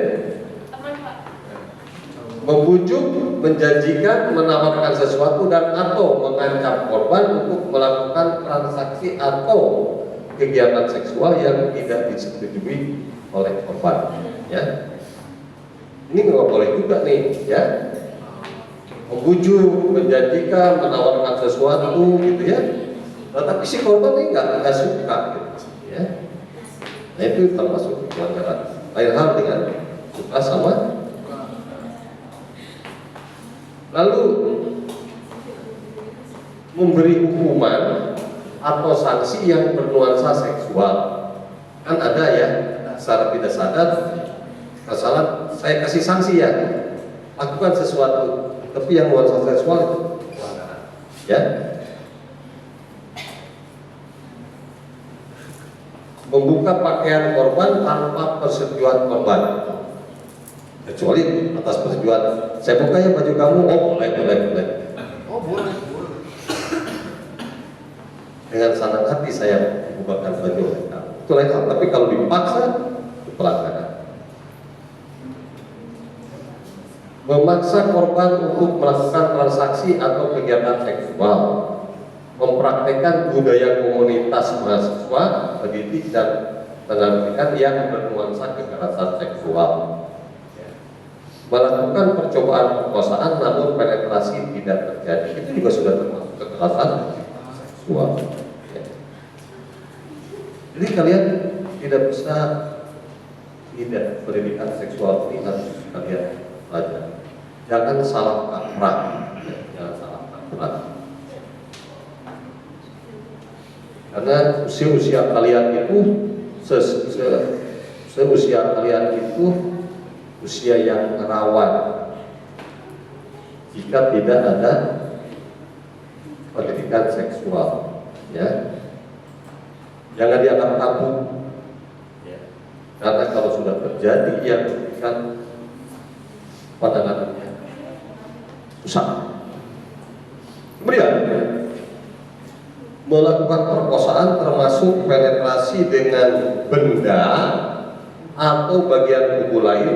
Membujuk, menjanjikan, menawarkan sesuatu dan atau mengancam korban untuk melakukan transaksi atau kegiatan seksual yang tidak disetujui oleh korban, ya. Ini nggak boleh juga nih, ya. Membujuk, menjanjikan, menawarkan sesuatu, gitu ya. Nah, tapi si korban ini nggak suka, gitu, ya. Nah itu termasuk pelanggaran. Lain hal dengan suka sama. Lalu memberi hukuman atau sanksi yang bernuansa seksual. Kan ada ya, secara tidak sadar kesalahan saya kasih sanksi ya, lakukan sesuatu, tapi yang nuansa seksual itu pelanggaran, ya. Membuka pakaian korban tanpa persetujuan korban, kecuali atas persetujuan. Saya buka ya baju kamu, oh boleh. Oh boleh. Dengan senang hati saya bukakan baju kamu. Itu lain hal. Tapi kalau dipaksa, itu pelanggaran. Memaksa korban untuk melakukan transaksi atau kegiatan seksual, mempraktekkan budaya komunitas mahasiswa, pendidik dan tenaga pendidikan yang bernuansa kekerasan seksual, melakukan percobaan perkosaan namun penetrasi tidak terjadi, itu juga sudah termasuk kekerasan seksual. Jadi kalian tidak bisa tidak pendidikan seksual ini harus kalian pelajari. Jangan salah kaprah, jangan salah kaprah. Karena usia kalian itu seusia kalian itu usia yang rawan jika tidak ada pendidikan seksual, ya. Jangan dianggap tabu, ya. Karena kalau sudah terjadi yang kan pandangannya susah. Kemudian melakukan perkosaan termasuk penetrasi dengan benda atau bagian tubuh lain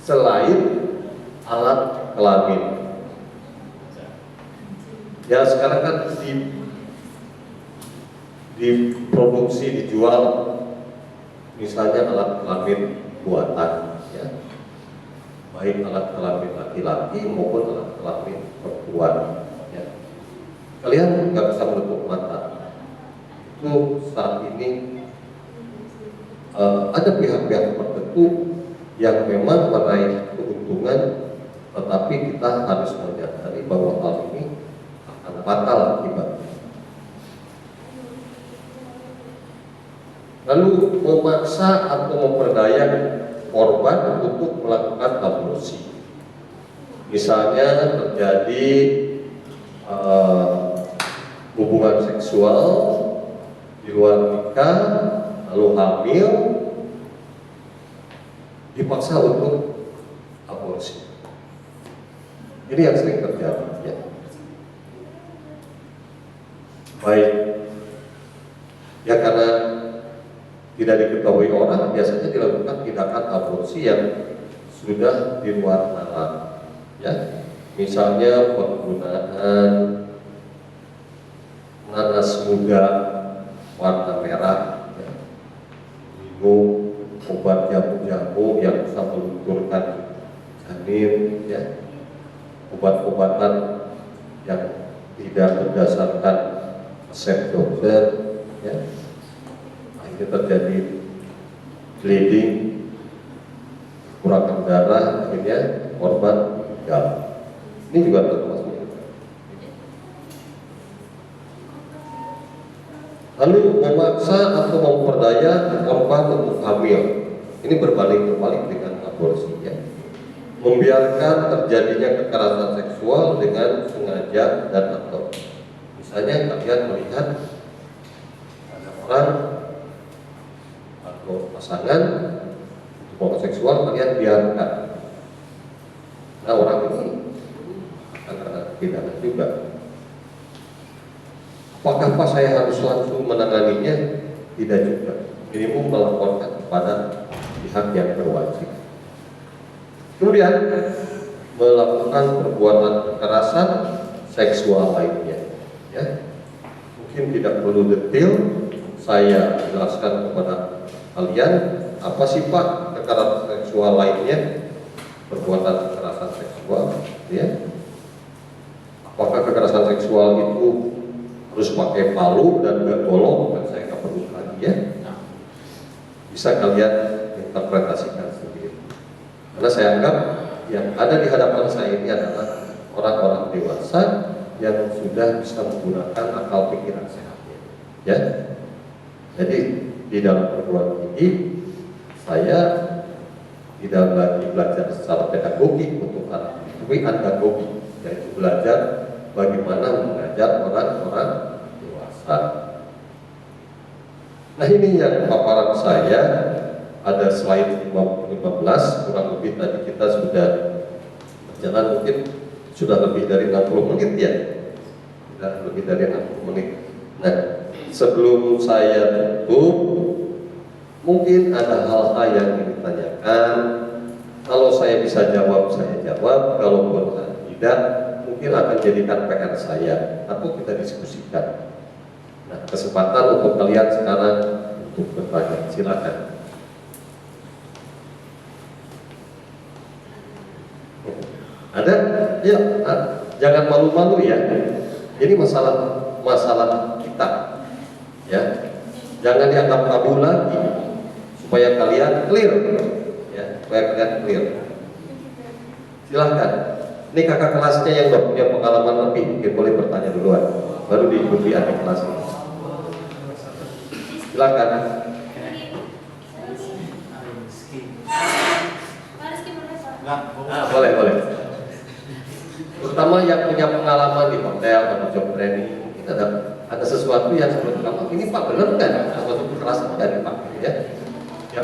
selain alat kelamin. Ya sekarang kan diproduksi, dijual misalnya alat kelamin buatan, ya. Baik alat kelamin laki-laki maupun alat kelamin perempuan, ya. Kalian nggak bisa menutup mata. Itu saat ini ada pihak-pihak tertentu yang memang meraih keuntungan, tetapi kita harus menyadari bahwa hal ini akan fatal akibatnya. Lalu memaksa atau memperdaya korban untuk melakukan aborsi. Misalnya terjadi hubungan seksual di luar nikah, lalu hamil, dipaksa untuk aborsi. Ini yang sering terjadi, ya. Baik, ya karena tidak diketahui orang, biasanya dilakukan tindakan aborsi yang sudah di luar nalar, ya. Misalnya penggunaan nanas muda warna merah, ya. Minum obat jamu-jamu yang bisa melunturkan janin, ya. Obat-obatan yang tidak berdasarkan resep dokter, ya. Akhirnya terjadi bleeding, kekurangan darah, akhirnya korban meninggal. Ini juga termasuk. Lalu memaksa atau memperdaya korban untuk hamil. Ini berbalik-balik dengan aborsi, ya. Membiarkan terjadinya kekerasan seksual dengan sengaja dan atau. Misalnya kalian melihat ada orang atau pasangan homoseksual, kalian biarkan. Nah orang ini akan kena pidana juga. Apakah saya harus langsung menanganinya? Tidak juga. Minimum melaporkan kepada pihak yang berwajib. Kemudian melakukan perbuatan kekerasan seksual lainnya, ya. Mungkin tidak perlu detail saya jelaskan kepada kalian apa sih Pak kekerasan seksual lainnya, perbuatan kekerasan seksual, ya. Apakah kekerasan seksual itu harus pakai palu dan golok? Dan saya nggak perlu lagi, ya. Bisa kalian interpretasikan sendiri. Karena saya anggap yang ada di hadapan saya ini adalah orang-orang dewasa yang sudah bisa menggunakan akal pikiran sehatnya, ya. Jadi di dalam perguruan tinggi saya tidak lagi belajar secara pedagogik untuk anak, tapi andragogi, yaitu belajar bagaimana mengajar orang-orang dewasa. Nah ini yang paparan saya, ada slide 15, kurang lebih tadi kita sudah berjalan mungkin sudah lebih dari 60 menit ya, sudah lebih dari 60 menit. Nah sebelum saya tutup, mungkin ada hal-hal yang ditanyakan. Kalau saya bisa jawab, saya jawab. Kalaupun tidak, mungkin akan jadikan PR saya atau kita diskusikan. Nah, kesempatan untuk kalian sekarang untuk bertanya, silakan. Ada? Ya, jangan malu-malu ya. Ini masalah kita, ya. Jangan dianggap tabu lagi, supaya kalian clear, ya. Supaya kalian clear. Silahkan. Ini kakak kelasnya yang udah punya pengalaman lebih, mungkin boleh bertanya duluan, baru diikuti adik kelas. Silakan. Nah, boleh. Terutama yang punya pengalaman di hotel atau job training, mungkin ada sesuatu yang menurut kamu ini Pak benar nggak? Atau kekerasan dari Pak, ya? Ya.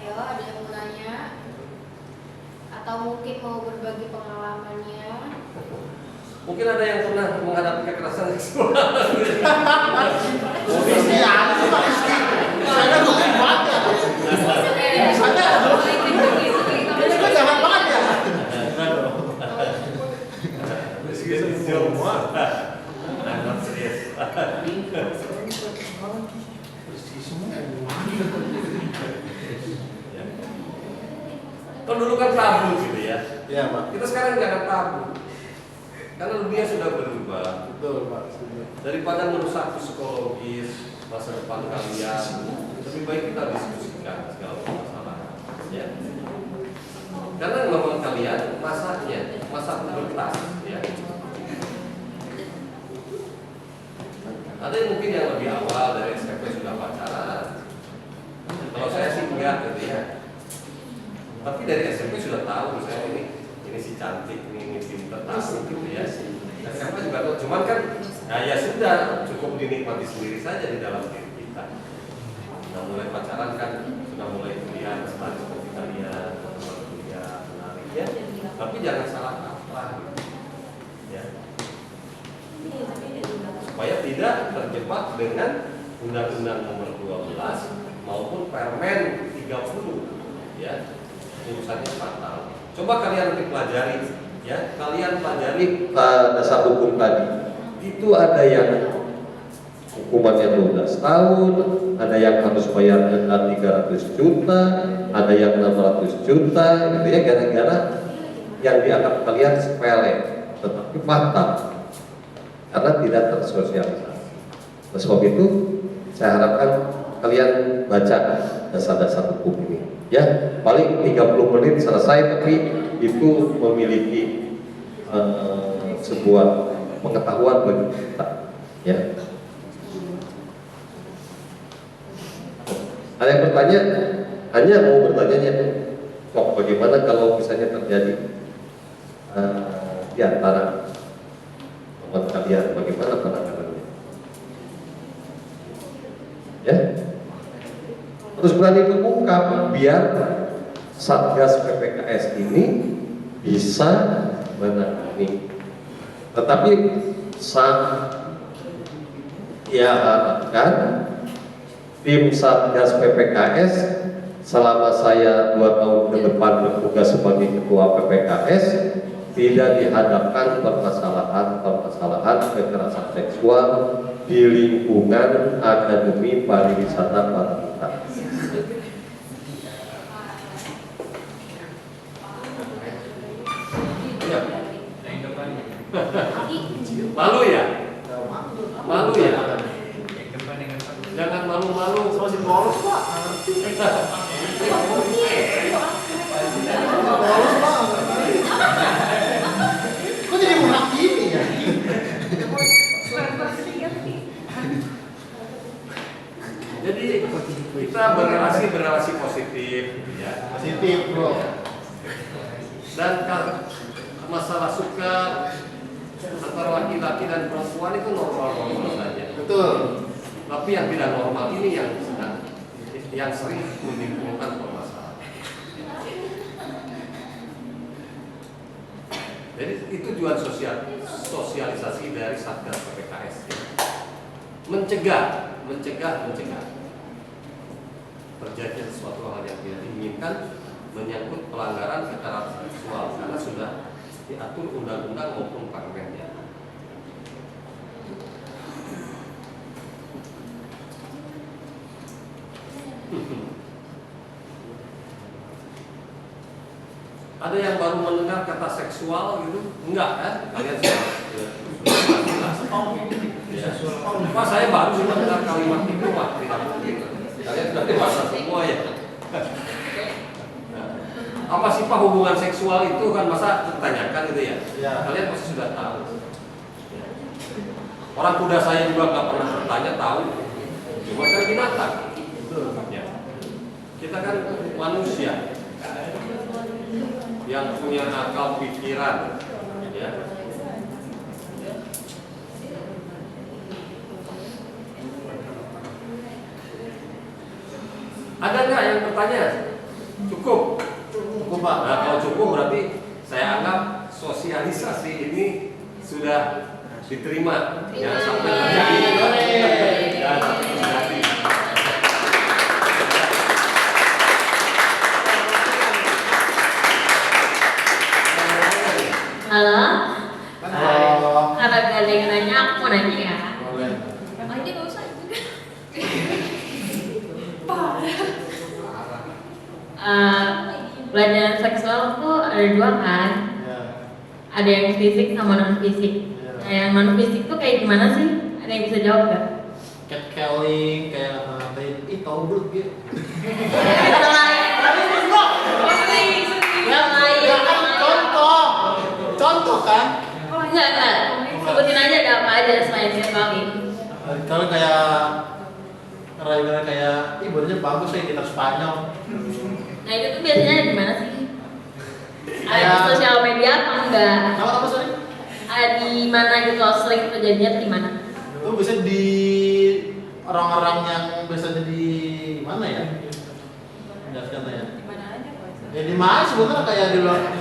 Ayo, ada yang mau nanya? Atau mungkin mau berbagi pengalamannya? Mungkin ada yang pernah menghadapi kekerasan seksual. Saya rutin banget ya. Saya jangan banget ya. Kan dulu kan tabu gitu ya. Iya Pak. Kita sekarang jangan tabu. Karena dunia sudah berubah. Betul Pak. Daripada merusak psikologis masa depan kalian, lebih baik kita diskusikan segala masalah. Ya. Karena memang kalian masa pubertas, ya. Ada yang mungkin yang lebih awal dari SMP sudah pacaran. Kalau saya sih enggak gitu ya. Tapi dari SMP sudah tahu saya ini si cantik, ini pintar tahu gitu ya. SMA juga tahu, cuman kan ya sudah cukup dinikmati sendiri saja di dalam diri kita. Sudah mulai pacaran kan, sudah mulai kuliah, setelah seperti kalian, kuliah, menarik ya. Tapi jangan salah kaprah, gitu. Ya. Supaya tidak terjebak dengan Undang-Undang Nomor 12 maupun Permen 30, ya. Urusannya fatal. Coba kalian nanti pelajari, ya. Kalian pelajari dasar hukum tadi. Itu ada yang hukumannya 12 tahun, ada yang harus bayar denda 300 juta, ada yang 600 juta, gitu ya, gara-gara yang dianggap kalian sepele, tetapi fatal karena tidak tersosialisasi. Oleh sebab itu, saya harapkan kalian baca dasar-dasar hukum ini. Ya, paling 30 menit selesai, tapi itu memiliki sebuah pengetahuan bagi kita. Ya. Ada yang bertanya? Hanya mau bertanya, kok bagaimana kalau misalnya terjadi di antara teman kalian, bagaimana penanganannya? Ya. Terus berani terbuka biar Satgas PPKS ini bisa menangani. Tetapi saya harapkan tim Satgas PPKS selama saya 2 tahun ke depan bertugas sebagai ketua PPKS tidak dihadapkan permasalahan kekerasan seksual di lingkungan Akademi Pariwisata Parita. Malu ya? Malu ya? Jangan malu-malu. Masih polos Pak. Polos Pak. Kok jadi menghakimi ya? Dan masalah suka antara laki-laki dan perempuan itu normal-normal saja. Betul. Tapi yang tidak normal ini yang sering menimbulkan permasalahan. Jadi itu tujuan sosialisasi dari Satgas PPKS. Mencegah terjadi sesuatu hal yang tidak diinginkan menyangkut pelanggaran kekerasan seksual karena sudah diatur undang-undang maupun permennya. Ada yang baru mendengar kata seksual gitu? Enggak kan? Kalian sudah Pak, saya baru sih mendengar kalimat itu, Pak. Tidak mungkin. Kalian sudah dewasa semua ya. Apa sih Pak hubungan seksual itu kan masa ditanyakan gitu ya? Ya. Kalian pasti sudah tahu. Orang kuda saya juga nggak pernah bertanya tahu. Cuma kan binatang. Ya. Kita kan manusia yang punya akal pikiran, ya. Ada nggak yang bertanya? Cukup. Cukup, Pak. Nah, kalau cukup berarti saya anggap sosialisasi ini sudah diterima. Ya, sampai terjadi. Ya, sampai terjadi. Halo? Halo. Karena gak ada yang nanya, aku mau nanya ya. Boleh. Emang dia nggak usah juga. Pelajaran seksual tuh ada dua kan? Ya. Ada yang fisik sama non fisik. Iya. Nah, yang non fisik tuh kayak gimana sih? Ada yang bisa jawab gak? Catcalling kayak ih tau bro gitu. Yang lain. Yang lain. Ya kan contoh kan. Enggak. Sebutin aja ada apa aja selain catcalling. Kalau kayak kayak ibaratnya bagus ya gitar Spanyol. Nah itu tuh biasanya di mana sih? Ada di Kayak- sosial media apa enggak? Apa sorry? Ada di mana gitu sering terjadinya tuh di mana? Itu bisa di orang-orang yang biasanya di mana ya? Jelaskan ya. Di mana aja Pak? Ya di mana sebetulnya kayak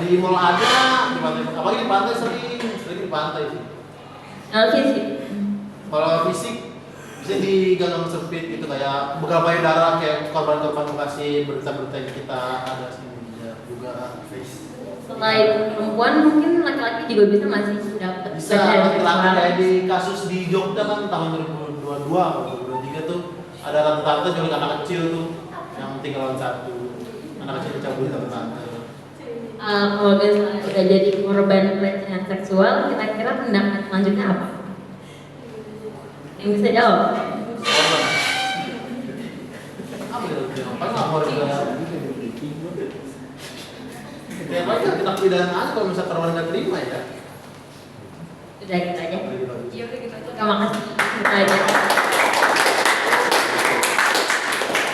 di mall ada, di pantai, apalagi di pantai sering di pantai sih. Non fisik. Kalau fisik bisa di gang sempit gitu kayak begal payudara kayak korban-korban lokasi berita-berita yang kita ada sih ya, juga face. Selain perempuan mungkin laki-laki juga bisa masih dapat Bisa laki-laki kayak di kasus di Jogja kan tahun 2022 atau 2023 tuh ada tante-tante juga anak kecil tuh yang tinggalan satu anak kecil dicabut sama tante. Kalau misalnya udah jadi korban pelecehan seksual, kira-kira tindakan selanjutnya apa? Yang bisa jawab? Korban. Apa ya? Apa nggak mau ya apa kita pidana aja kalau misalkan korban nggak terima ya. Udah gitu aja. Iya udah gitu aja. Terima kasih. Gitu aja.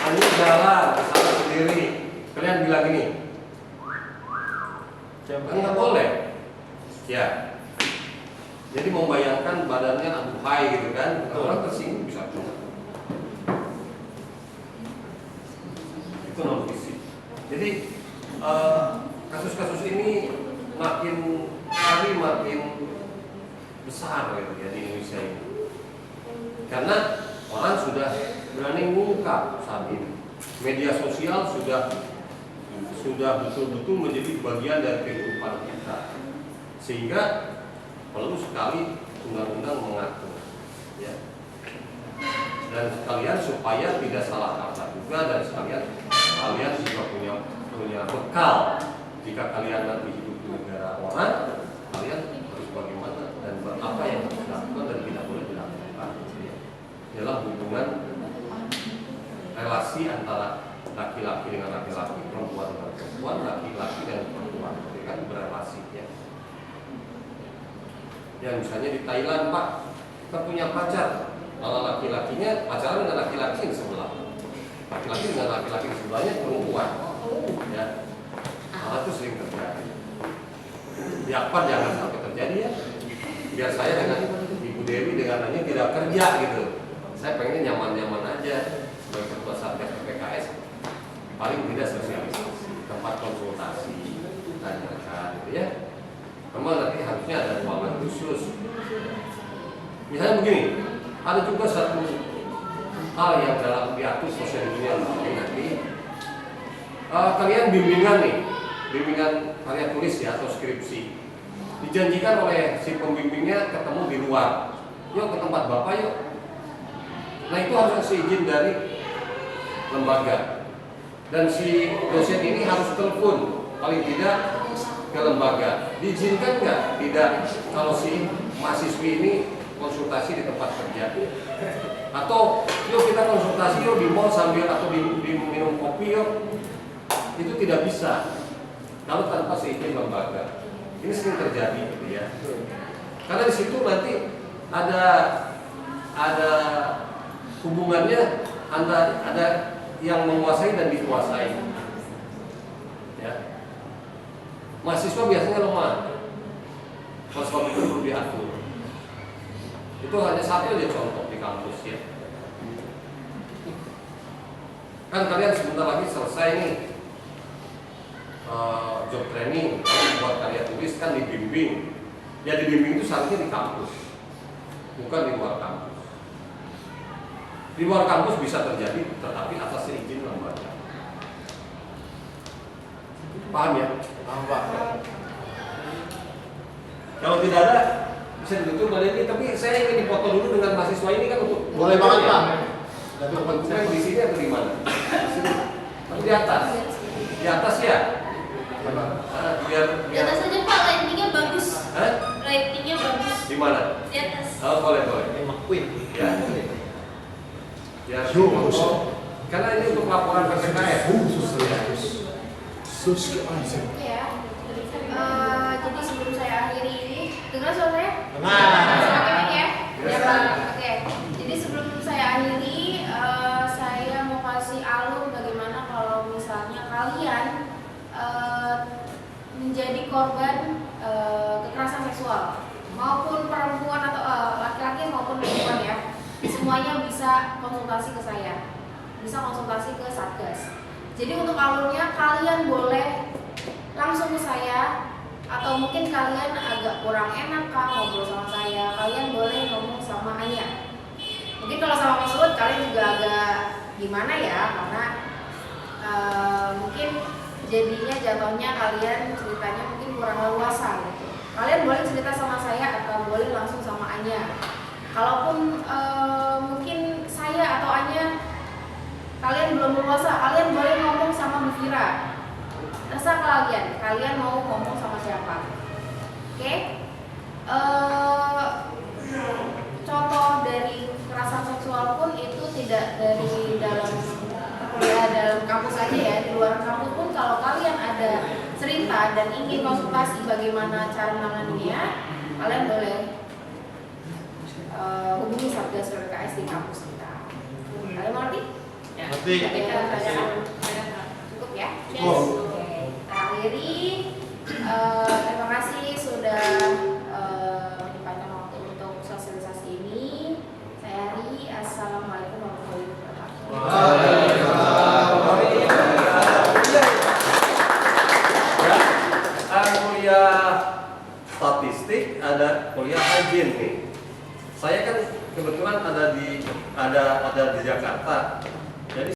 Anu jalan, salah sendiri. Kalian bilang gini, kan nggak boleh. Ya. Jadi membayangkan badannya aduhai gitu kan, orang tersinggung bisa juga. Itu non fisik. Jadi kasus-kasus ini makin hari makin besar gitu ya di Indonesia ini. Karena orang sudah berani mengungkap saat ini. Media sosial sudah betul-betul menjadi bagian dari kehidupan kita. Sehingga perlu sekali undang-undang mengatur, ya. Dan sekalian supaya tidak salah kata juga dan sekalian kalian juga punya bekal jika kalian nanti hidup di negara orang, kalian harus bagaimana dan apa yang harus dilakukan dan tidak boleh dilakukan. Ya. Adalah hubungan relasi antara laki-laki dengan laki-laki, perempuan dengan perempuan, laki-laki dengan perempuan, itu kan berrelasi ya. Ya misalnya di Thailand Pak, kita punya pacar, kalau laki-lakinya pacaran dengan laki-laki yang sebelah, laki-laki dengan laki-laki yang sebelahnya perempuan, ya, hal itu sering terjadi. Akbar jangan sampai terjadi ya. Biar saya dengan Ibu Dewi dengan hanya tidak kerja gitu. Saya pengennya nyaman-nyaman aja sebagai ketua Satgas PPKS. Paling tidak sosialisasi, tempat konsultasi, tanyakan gitu ya. Memang nanti harusnya ada ruangan khusus. Misalnya begini, ada juga satu hal yang dalam diatur sosial media nanti kalian bimbingan nih, bimbingan karya tulis ya atau skripsi, dijanjikan oleh si pembimbingnya ketemu di luar, yuk ke tempat bapak yuk. Nah itu harus kasih izin dari lembaga dan si dosen ini harus telepon paling tidak ke lembaga, diizinkan nggak? Tidak. Kalau si mahasiswi ini konsultasi di tempat kerja atau yuk kita konsultasi yuk di mall sambil atau di minum kopi yuk, itu tidak bisa kalau tanpa seizin lembaga. Ini sering terjadi gitu ya, karena di situ nanti ada hubungannya ada yang menguasai dan dikuasai ya. Mahasiswa biasanya lemah, kalau sebab itu perlu diatur. Itu hanya satu aja contoh di kampus ya. Kan kalian sebentar lagi selesai nih job training, buat karya tulis kan dibimbing. Ya dibimbing itu seharusnya di kampus, bukan di luar kampus. Di luar kampus bisa terjadi, tetapi atas izin lembaga. Paham ya? Paham Pak. Kalau tidak ada bisa ditutup dari ini, tapi saya ingin dipoto dulu dengan mahasiswa ini kan untuk Boleh banget Pak. Untuk di sini atau di mana? Di sini. Atau di atas? Di atas ya. Biar Di atas aja Pak, lightingnya bagus. Hah? Lightingnya bagus. Di mana? Di atas. Oh boleh. McQueen. Ya. Biar karena ini untuk laporan PPKS. Ya. Jadi sebelum saya akhiri ini, dengar suara saya? Dengar. Oke ya. Ya Pak. Oke. Jadi sebelum saya akhiri, saya mau kasih alur bagaimana kalau misalnya kalian menjadi korban kekerasan seksual, maupun perempuan atau laki-laki maupun perempuan ya, semuanya bisa konsultasi ke saya, bisa konsultasi ke Satgas. Jadi untuk alurnya kalian boleh langsung ke saya, atau mungkin kalian agak kurang enak kak ngobrol sama saya, kalian boleh ngomong sama Anya. Mungkin kalau sama Mas Ud kalian juga agak gimana ya, karena mungkin jadinya jatuhnya kalian ceritanya mungkin kurang leluasa gitu. Kalian boleh cerita sama saya atau boleh langsung sama Anya. Kalaupun mungkin saya atau Anya kalian belum leluasa, kalian boleh ngomong sama Bu Fira. Terserah kalian mau ngomong sama siapa. Oke? Contoh dari kekerasan seksual pun itu tidak dari dalam kampus aja ya, di luar kampus pun kalau kalian ada cerita dan ingin konsultasi bagaimana cara menanganinya, kalian boleh hubungi Satgas PPKS di kampus kita. Kalian mengerti? Ngerti. Cukup ya? Cukup. Oke, kita akhiri. Terima kasih sudah menyempatkan waktu untuk sosialisasi ini. Saya Ari, assalamualaikum warahmatullahi wabarakatuh. Kuliah statistik, ada kuliah hygiene nih. Saya kan kebetulan ada di Jakarta.